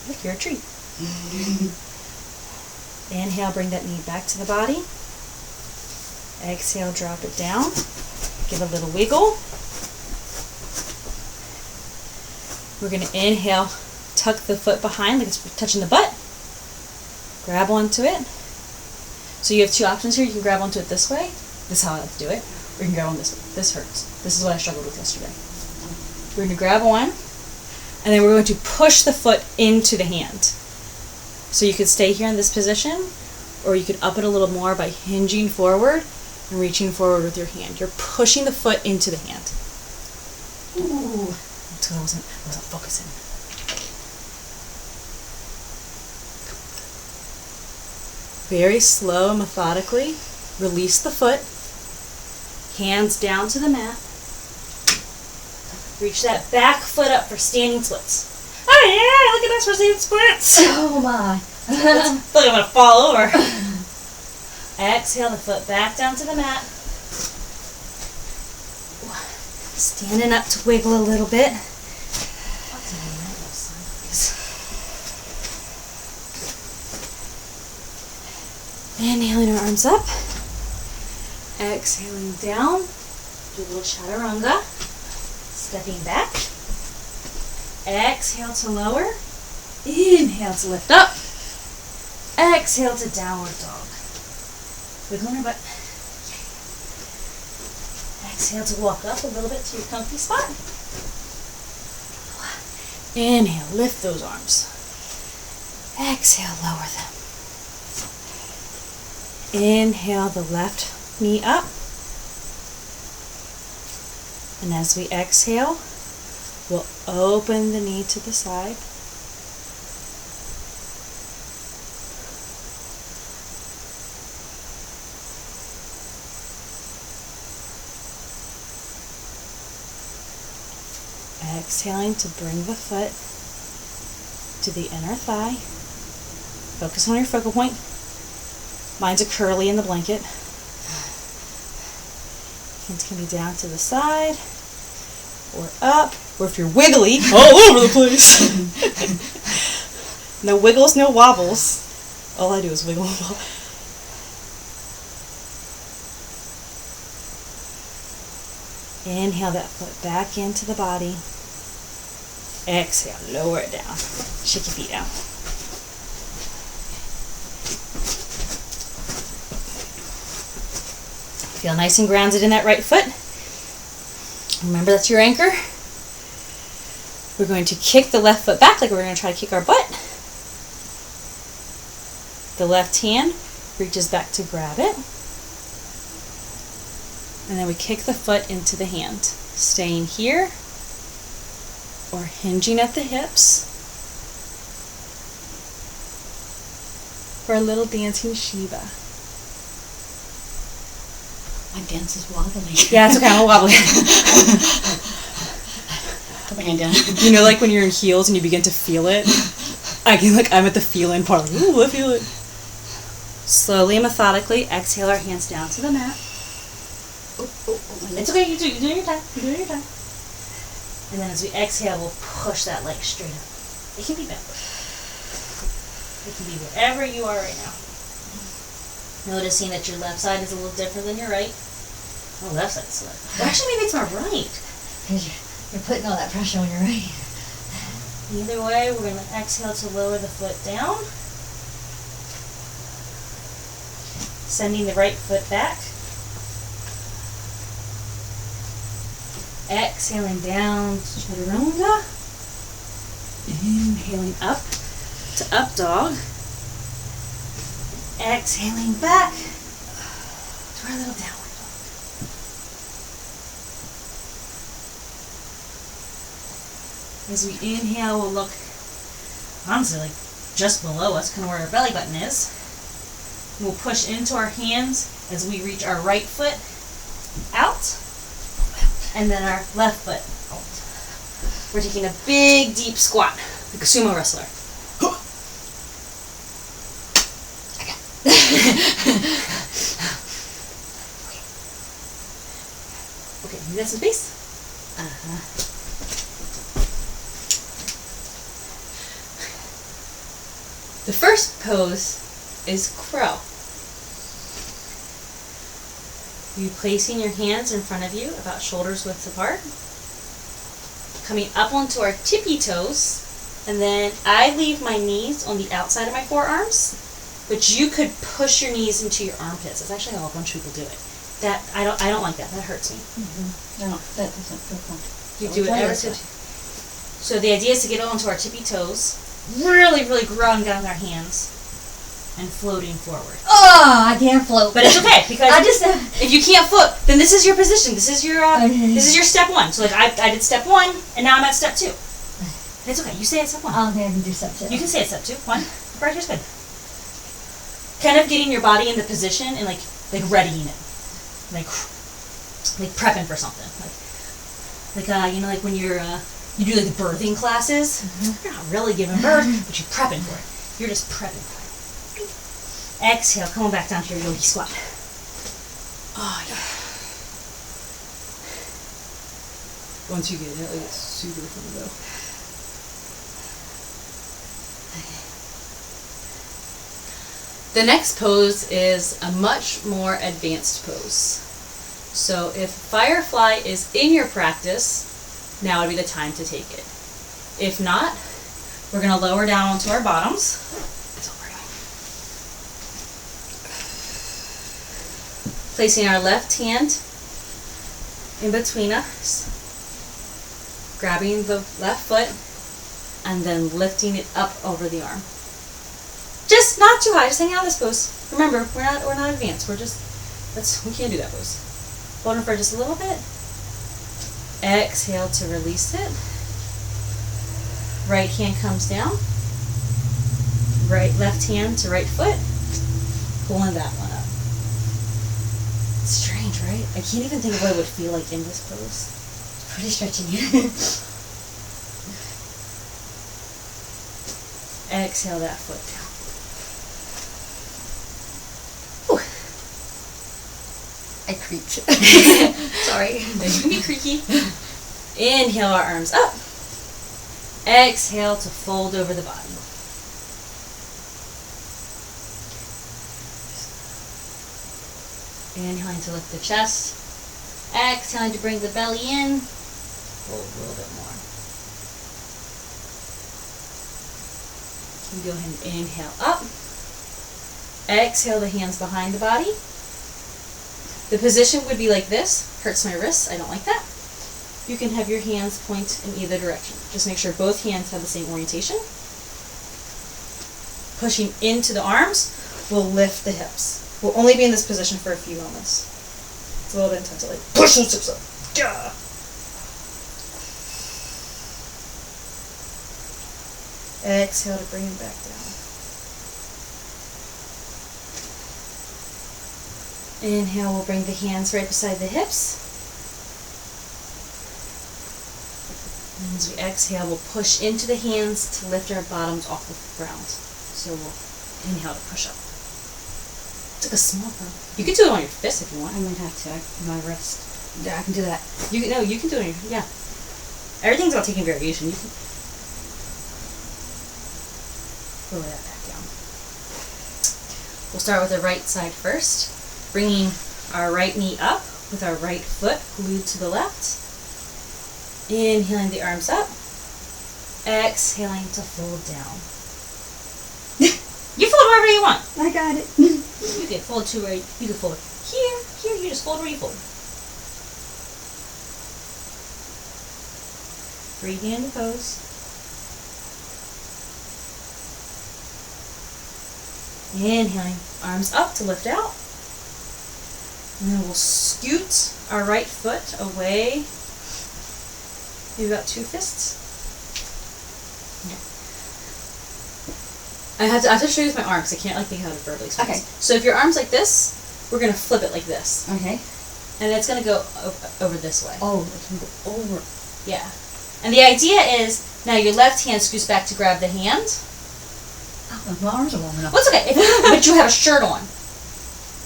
Look, you're a tree. Inhale, bring that knee back to the body. Exhale, drop it down. Give a little wiggle. We're going to inhale, tuck the foot behind like it's touching the butt. Grab onto it. So you have two options here. You can grab onto it this way. This is how I like to do it. Or you can grab on this way. This hurts. This is what I struggled with yesterday. We're going to grab on, and then we're going to push the foot into the hand. So you could stay here in this position, or you could up it a little more by hinging forward and reaching forward with your hand. You're pushing the foot into the hand. Ooh. Until I wasn't focusing. Very slow, methodically, release the foot. Hands down to the mat. Reach that back foot up for standing splits. Oh yeah, look at us for standing splits. Oh my. Look, I'm going to fall over. Exhale the foot back down to the mat. Standing up to wiggle a little bit. Inhaling our arms up. Exhaling down. Do a little chaturanga. Stepping back. Exhale to lower. Inhale to lift up. Exhale to downward dog. Wiggling your butt. Exhale to walk up a little bit to your comfy spot. Inhale, lift those arms. Exhale, lower them. Inhale the left knee up. And as we exhale, we'll open the knee to the side. Exhaling to bring the foot to the inner thigh. Focus on your focal point. Mine's a curly in the blanket. Hands can be down to the side or up, or if you're wiggly, all over the place. No wiggles, no wobbles. All I do is wiggle and wobble. Inhale that foot back into the body. Exhale, lower it down. Shake your feet out. Feel nice and grounded in that right foot. Remember that's your anchor. We're going to kick the left foot back like we're going to try to kick our butt. The left hand reaches back to grab it. And then we kick the foot into the hand. Staying here or hinging at the hips for a little dancing Shiva. My dance is wobbly. Yeah, it's okay, I'm wobbly. Put my hand down. You know, like when you're in heels and you begin to feel it? I'm at the feel-in part. Like, ooh, I feel it. Slowly and methodically, exhale our hands down to the mat. It's okay, you're doing your time. You're doing your time. And then as we exhale, we'll push that leg straight up. It can be backward. It can be wherever you are right now. Noticing that your left side is a little different than your right. Oh, left side's left. Well, actually, maybe it's my right. You're putting all that pressure on your right. Either way, we're going to exhale to lower the foot down. Sending the right foot back. Exhaling down to chaturanga. Inhaling up to up dog. Exhaling back to our little downward dog. As we inhale, we'll look, honestly, like just below us, kind of where our belly button is. We'll push into our hands as we reach our right foot out, and then our left foot out. We're taking a big, deep squat, like a sumo wrestler. Okay, you got some space? The first pose is crow. You placing your hands in front of you, about shoulders width apart. Coming up onto our tippy toes, and then I leave my knees on the outside of my forearms, but you could push your knees into your armpits. That's actually how a bunch of people do it. That I don't like that. That hurts me. No, that doesn't feel comfortable. You do it ever so the idea is to get onto our tippy toes, really, really growing down our hands, and floating forward. Oh, I can't float. But it's okay because I just if you can't float, then this is your position. This is your this is your step one. So like I did step one, and now I'm at step two. It's okay. You say it's step one. I don't think I can do step two. You can say it's step two. One. Right here's good. Kind of getting your body into position and like readying it, like prepping for something. Like you know, like when you're you do like the birthing classes. You're not really giving birth, but you're prepping for it. You're just prepping for it. Exhale, coming back down to your yogi squat. Oh yeah. Once you get it, it's super fun to go. The next pose is a much more advanced pose. So if firefly is in your practice, now would be the time to take it. If not, we're going to lower down onto our bottoms. That's what we're doing. Placing our left hand in between us, grabbing the left foot, and then lifting it up over the arm. Just not too high, just hang out this pose. Remember, we're not advanced. We can't do that pose. Hold it for just a little bit. Exhale to release it. Right hand comes down. Left hand to right foot. Pulling that one up. It's strange, right? I can't even think of what it would feel like in this pose. It's pretty stretchy. Exhale that foot down. I creaked. Sorry. You can be creaky. Inhale our arms up. Exhale to fold over the body. Inhaling to lift the chest. Exhaling to bring the belly in. Fold a little bit more. You go ahead and inhale up. Exhale the hands behind the body. The position would be like this. Hurts my wrists. I don't like that. You can have your hands point in either direction. Just make sure both hands have the same orientation. Pushing into the arms will lift the hips. We'll only be in this position for a few moments. It's a little bit intense. Like push those hips up. Yeah. Exhale to bring them back down. Inhale, we'll bring the hands right beside the hips. And as we exhale, we'll push into the hands to lift our bottoms off the ground. So we'll inhale to push up. It's like a small one. You can do it on your fist if you want. I might have to. My wrist. Yeah, I can do that. You can do it on your, yeah. Everything's about taking variation. You can lower that back down. We'll start with the right side first. Bringing our right knee up with our right foot glued to the left. Inhaling the arms up. Exhaling to fold down. You fold wherever you want. I got it. You can fold to where you can fold here, you just fold where you fold. Breathing in the pose. Inhaling, arms up to lift out. And then we'll scoot our right foot away, maybe about 2 fists. I have to show you with my arms. I can't like think how to verbally explain. Okay. This. So if your arm's like this, we're gonna flip it like this. Okay. And it's gonna go over this way. Oh, it's gonna go over. Yeah. And the idea is now your left hand scoots back to grab the hand. Oh, my arms are long enough. What's okay? But you have a shirt on.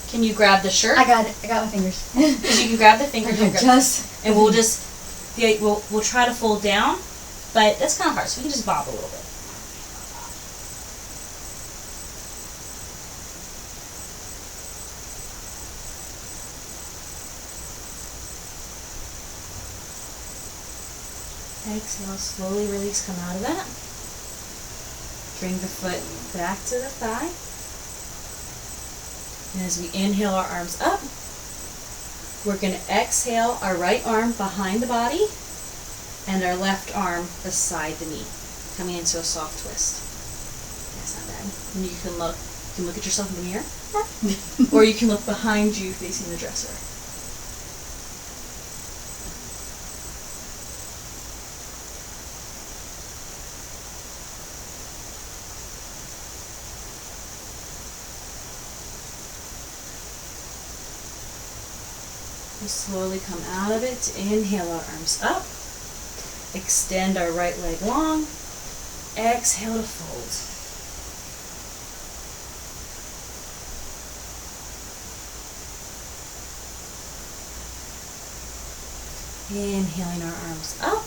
Can you grab the shirt? I got it. I got my fingers. Because you can grab the fingers. And we'll we'll try to fold down, but that's kind of hard. So we can just bob a little bit. Exhale, slowly release, come out of that. Bring the foot back to the thigh. And as we inhale our arms up, we're going to exhale our right arm behind the body and our left arm beside the knee, coming into a soft twist. That's not bad. And you can look at yourself in the mirror, or you can look behind you facing the dresser. We slowly come out of it. Inhale our arms up. Extend our right leg long. Exhale to fold. Inhaling our arms up.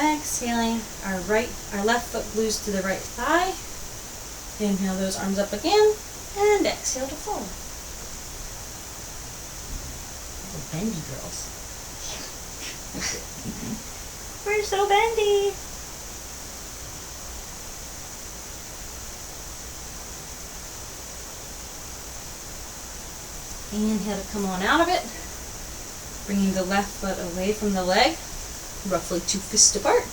Exhaling, our left foot glues to the right thigh. Inhale those arms up again, and exhale to fold. Bendy girls. We're so bendy. Inhale to come on out of it. Bringing the left foot away from the leg, roughly 2 fists apart.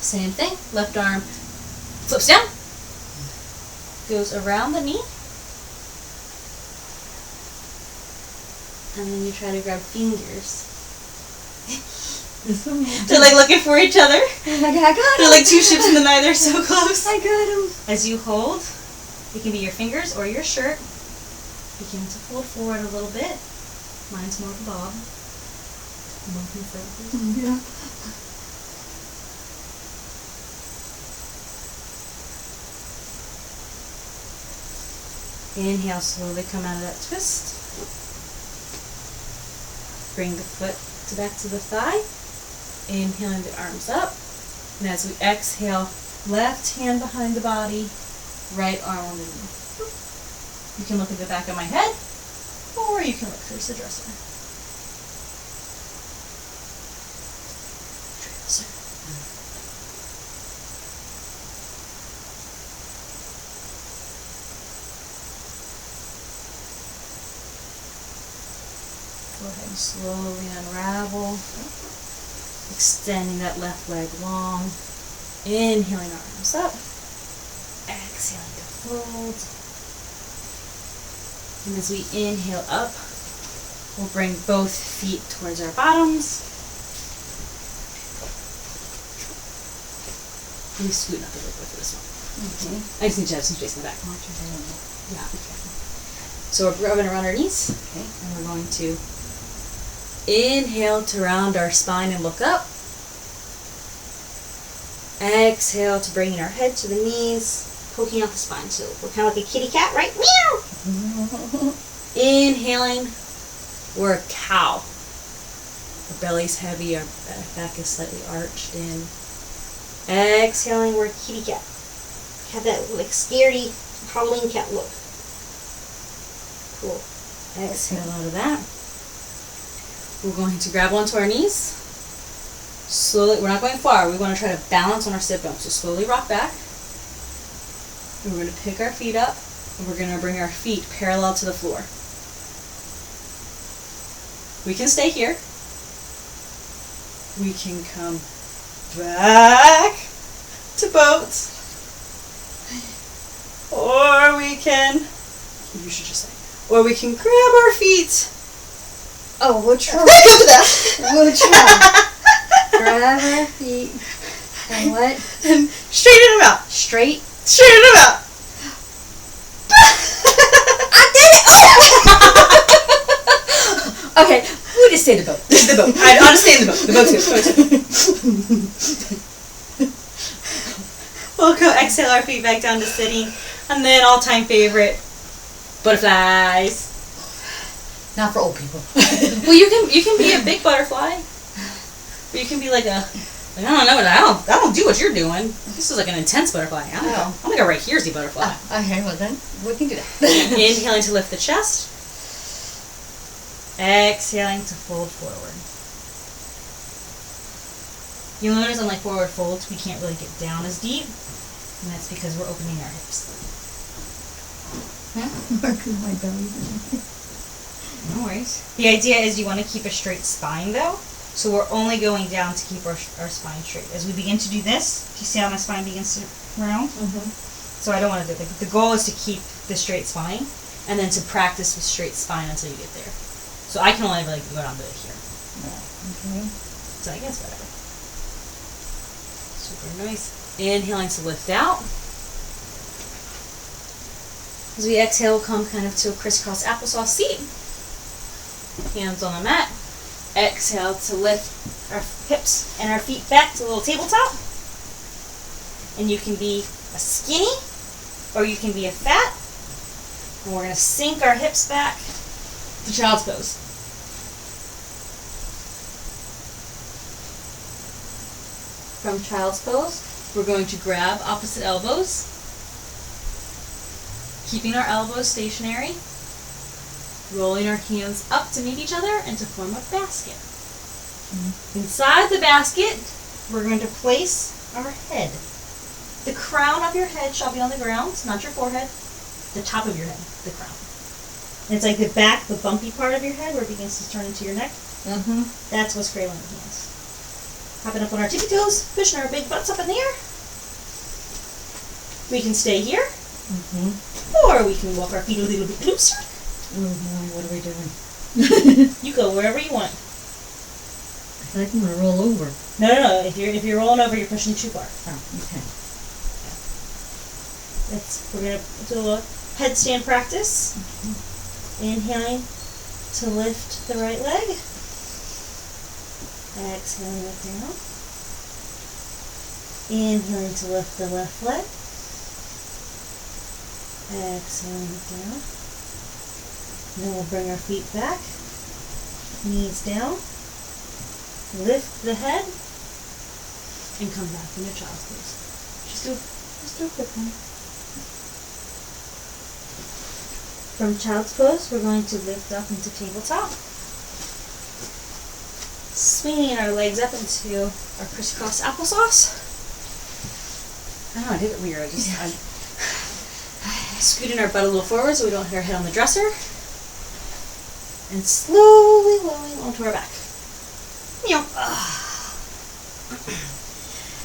Same thing. Left arm flips down, goes around the knee. And then you try to grab fingers. They're like looking for each other. I got them. They're like two ships in the night. They're so close. I got them. As you hold, it can be your fingers or your shirt. Begin to fold forward a little bit. Mine's more of a bob. Moving forward. Yeah. Inhale, slowly come out of that twist. Bring the foot back to the thigh. Inhaling the arms up. And as we exhale, left hand behind the body, right arm on the knee. You can look at the back of my head, or you can look towards the dresser. Go ahead and slowly unravel. Extending that left leg long. Inhaling our arms up. Exhaling to fold. And as we inhale up, we'll bring both feet towards our bottoms. Let me scoot up a little bit for this one. Okay. I just need to have some space in the back. Yeah, be careful. So we're rubbing around our knees. Okay. And we're going to inhale to round our spine and look up. Exhale to bringing our head to the knees, poking out the spine. So we're kind of like a kitty cat, right? Meow! Inhaling, we're a cow. Our belly's heavy, our back is slightly arched in. Exhaling, we're a kitty cat. Have that like scary Halloween cat look. Cool. Exhale out of that. We're going to grab onto our knees. Slowly, we're not going far. We want to try to balance on our sit bones. So slowly rock back. And we're going to pick our feet up. And we're going to bring our feet parallel to the floor. We can stay here. We can come back to boat. Or we can, you should just say, or we can grab our feet. Oh, we'll try. Back up to that. We'll try. Grab our feet. And what? And straighten them out. Straight. Straighten them out. I did it! Okay, who just stay in the boat? This is the boat. I understand the boat. The boat too. We'll go exhale our feet back down to sitting. And then all-time favorite, butterflies. Not for old people. Well, you can be a big butterfly. Or you can be like a, I don't know, I don't do what you're doing. This is like an intense butterfly. I don't know. I'm gonna go right here as the butterfly. Okay, well then, we can do that. Inhaling to lift the chest. Exhaling to fold forward. You'll notice on like forward folds, we can't really get down as deep. And that's because we're opening our hips. My belly. No worries. The idea is you want to keep a straight spine though. So we're only going down to keep our spine straight. As we begin to do this, do you see how my spine begins to round? Mm-hmm. So I don't want to do it. The goal is to keep the straight spine and then to practice with straight spine until you get there. So I can only like go down to here. Okay. So I guess whatever. Super nice. Inhaling to lift out. As we exhale, we'll come kind of to a crisscross applesauce seat. Hands on the mat. Exhale to lift our hips and our feet back to a little tabletop. And you can be a skinny or you can be a fat. And we're going to sink our hips back to child's pose. From child's pose, we're going to grab opposite elbows, keeping our elbows stationary, rolling our hands up to meet each other and to form a basket. Inside the basket, we're going to place our head. The crown of your head shall be on the ground, not your forehead. The top of your head, the crown. And it's like the back, the bumpy part of your head where it begins to turn into your neck. Mm-hmm. That's what's cradling the hands. Hopping up on our tippy toes, pushing our big butts up in the air. We can stay here, or we can walk our feet a little bit looser. Oh boy, what are we doing? You go wherever you want. I feel like I'm gonna roll over. No. If you're rolling over, you're pushing too far. Oh, okay. We're gonna do a headstand practice. Inhaling to lift the right leg. Exhaling it down. Inhaling to lift the left leg. Exhaling it down. Then we'll bring our feet back. Knees down. Lift the head. And come back into child's pose. Just do a quick one. From child's pose, we're going to lift up into tabletop. Swinging our legs up into our crisscross applesauce. I don't know, I did it weird. I scooting our butt a little forward so we don't hit our head on the dresser. And slowly rolling onto our back.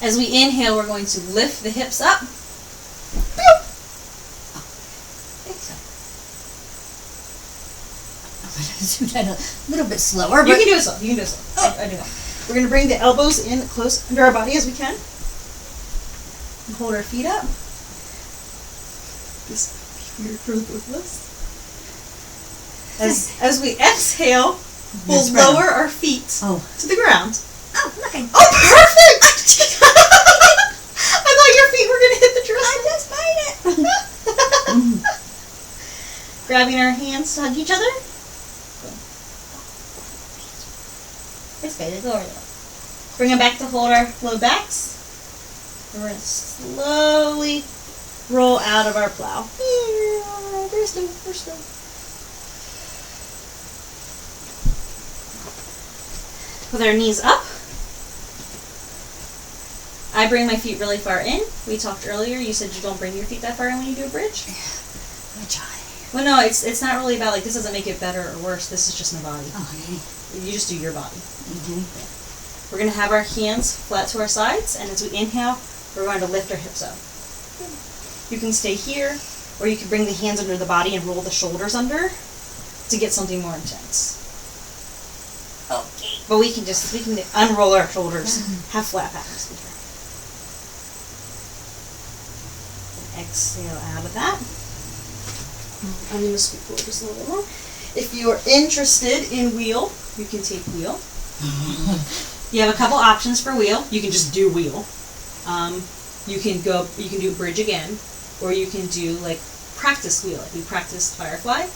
As we inhale, we're going to lift the hips up. Do that a little bit slower. You can do it slow. I do that. We're going to bring the elbows in close under our body as we can. And hold our feet up. This be weird for both of us. As we exhale, we'll lower our feet to the ground. Oh, nothing. Oh, perfect! I thought your feet were going to hit the dresser. I just made it. Grabbing our hands to hug each other. It's good. It's over there. Bring them back to hold our low backs. And we're going to slowly roll out of our plow. Very slow. With our knees up. I bring my feet really far in. We talked earlier. You said you don't bring your feet that far in when you do a bridge. I try. Well, no, it's not really about like this doesn't make it better or worse. This is just my body. Okay. You just do your body. Mm-hmm. We're going to have our hands flat to our sides, and as we inhale, we're going to lift our hips up. You can stay here, or you can bring the hands under the body and roll the shoulders under to get something more intense. Okay. But we can unroll our shoulders, have flat backs. Exhale out of that. I'm going to scoot forward just a little bit more. If you are interested in wheel, you can take wheel. You have a couple options for wheel. You can just do wheel. You can do bridge again, or you can do like practice wheel. Like we practiced firefly.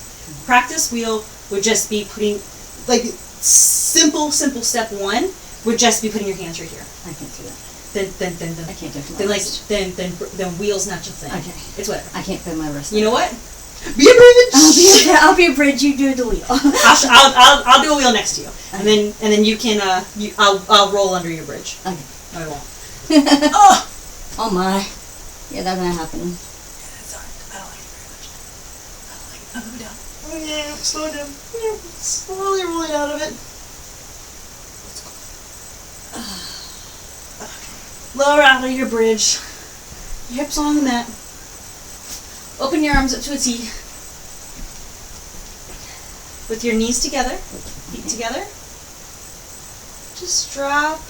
Practice wheel would just be putting, like, simple step one would just be putting your hands right here. I can't do that. Then I can't do it. Then wheel's not your thing. Okay. It's whatever. I can't feel my wrist. You know what? Be a bridge. I'll be a bridge. You do the wheel. I'll do a wheel next to you, okay. and then you can I'll roll under your bridge. Okay. No, I won't. Oh my. Yeah, that's gonna happen. That's alright. I don't like it very much. I don't like it. I'll go down. Yeah, slow down. Yeah, slowly rolling out of it. Lower out of your bridge. Your hips on the mat. Open your arms up to a T. With your knees together, feet together. Just drop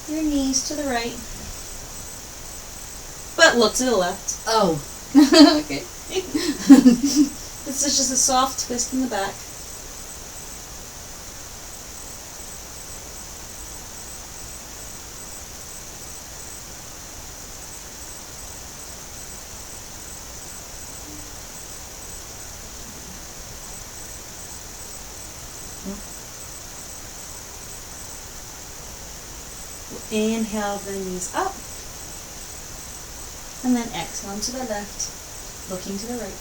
your knees to the right. But look to the left. Oh. Okay. This is just a soft twist in the back. Inhale the knees up, and then exhale to the left, looking to the right.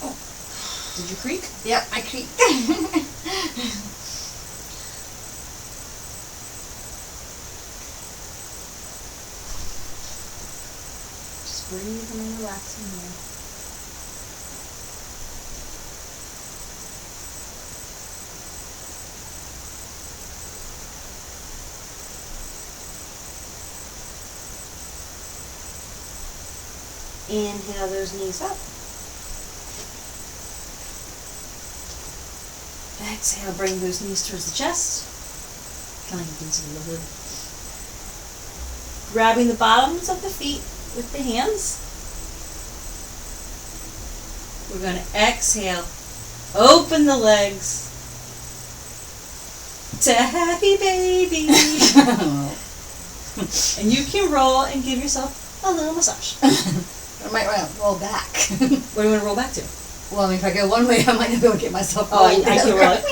Oh, did you creak? Yep, I creak. Just breathe and relaxing here. Inhale those knees up. Exhale, bring those knees towards the chest. Kind of like you can see the hood. Grabbing the bottoms of the feet with the hands. We're going to exhale. Open the legs to happy baby. And you can roll and give yourself a little massage. I might roll back. What do you want to roll back to? Well, I mean, if I go one way, I might not be able to get myself. Oh, I can roll it.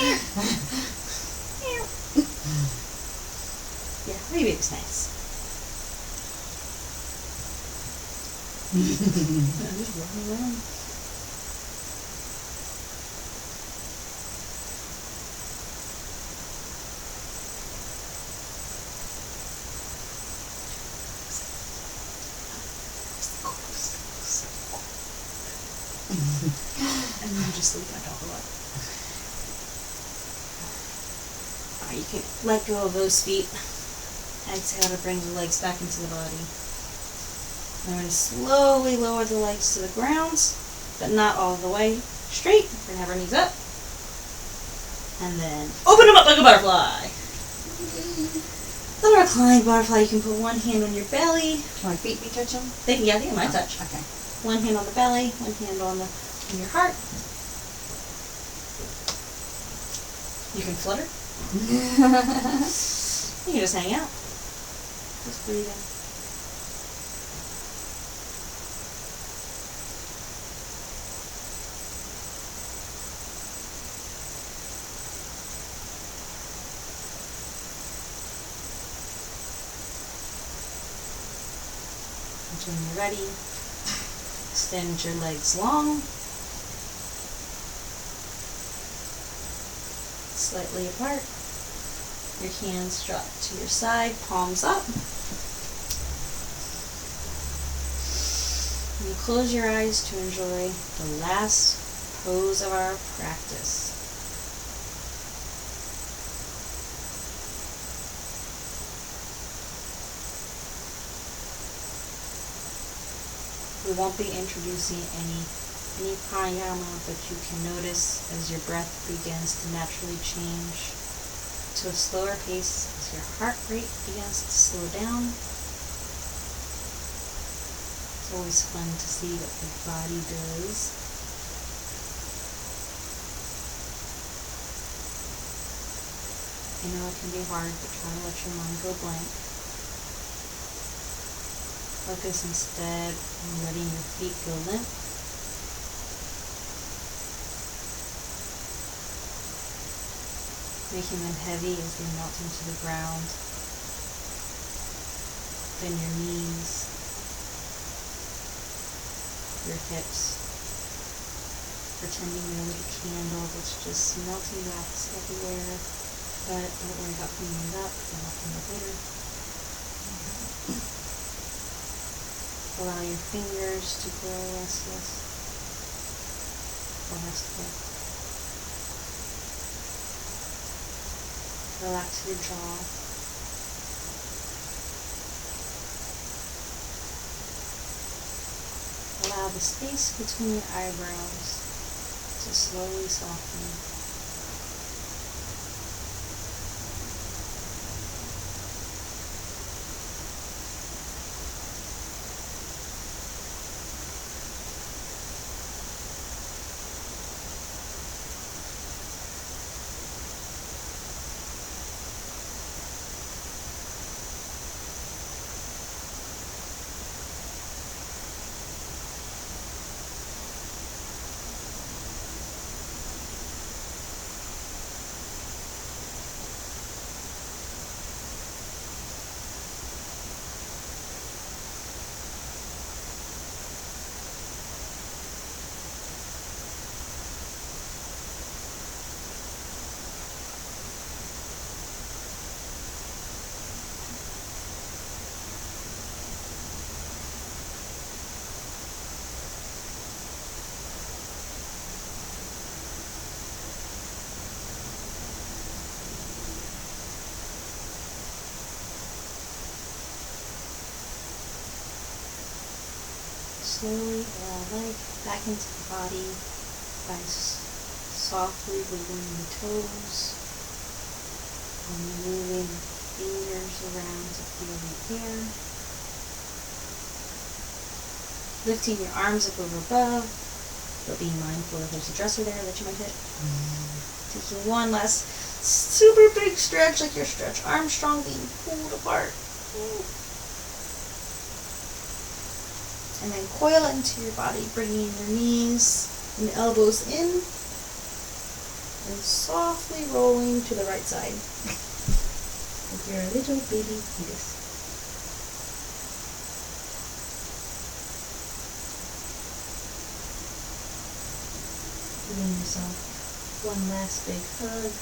Yeah, maybe it's nice. Just roll around. And then just sleep on top of it. Alright, you can let go of those feet. Exhale to bring the legs back into the body. I'm going to slowly lower the legs to the ground, but not all the way straight. We're going to have our knees up. And then open them up like a butterfly. The reclined butterfly, you can put one hand on your belly. Can my feet be touching? They might touch. Okay. One hand on the belly, one hand on your heart. You can flutter. You can just hang out. Just breathe in. And when you're ready, extend your legs long, slightly apart. Your hands drop to your side, palms up. And you close your eyes to enjoy the last pose of our practice. We won't be introducing any pranayama, but you can notice as your breath begins to naturally change to a slower pace as your heart rate begins to slow down. It's always fun to see what the body does. I know it can be hard, but try to let your mind go blank. Focus instead on letting your feet go limp. Making them heavy as they melt into the ground. Then your knees, your hips, pretending you're a little candle that's just melting wax everywhere. But don't worry about cleaning it up, that'll come up later. Allow your fingers to grow restless or restful. Relax your jaw. Allow the space between your eyebrows to slowly soften. Slowly allow life back into the body by softly wiggling the toes and moving the fingers around to feel the air. Lifting your arms up over above, but being mindful that there's a dresser there that you might hit. Taking one last super big stretch, like your stretch Armstrong being pulled apart. And then coil into your body, bringing your knees and elbows in, and softly rolling to the right side. Like you're a little baby fetus. Giving yourself one last big hug.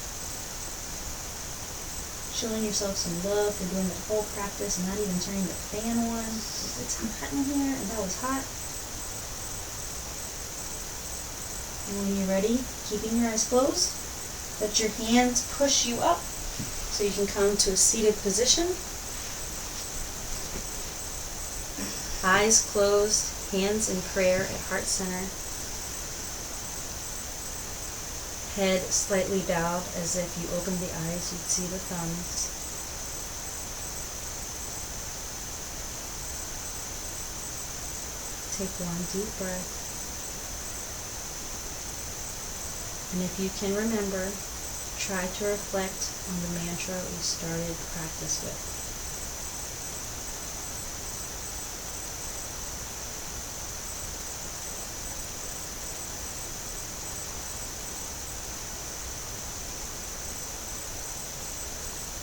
Showing yourself some love for doing the whole practice and not even turning the fan on because it's hot in here and that was hot. And when you're ready, keeping your eyes closed, let your hands push you up so you can come to a seated position. Eyes closed, hands in prayer at heart center. Head slightly bowed as if you opened the eyes, you'd see the thumbs. Take one deep breath. And if you can remember, try to reflect on the mantra we started practice with.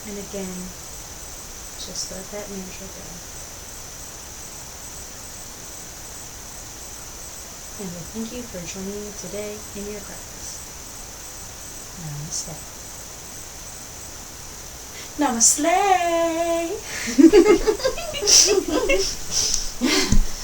And again, just let that mantra go. And we thank you for joining me today in your practice. Namaste. Namaste.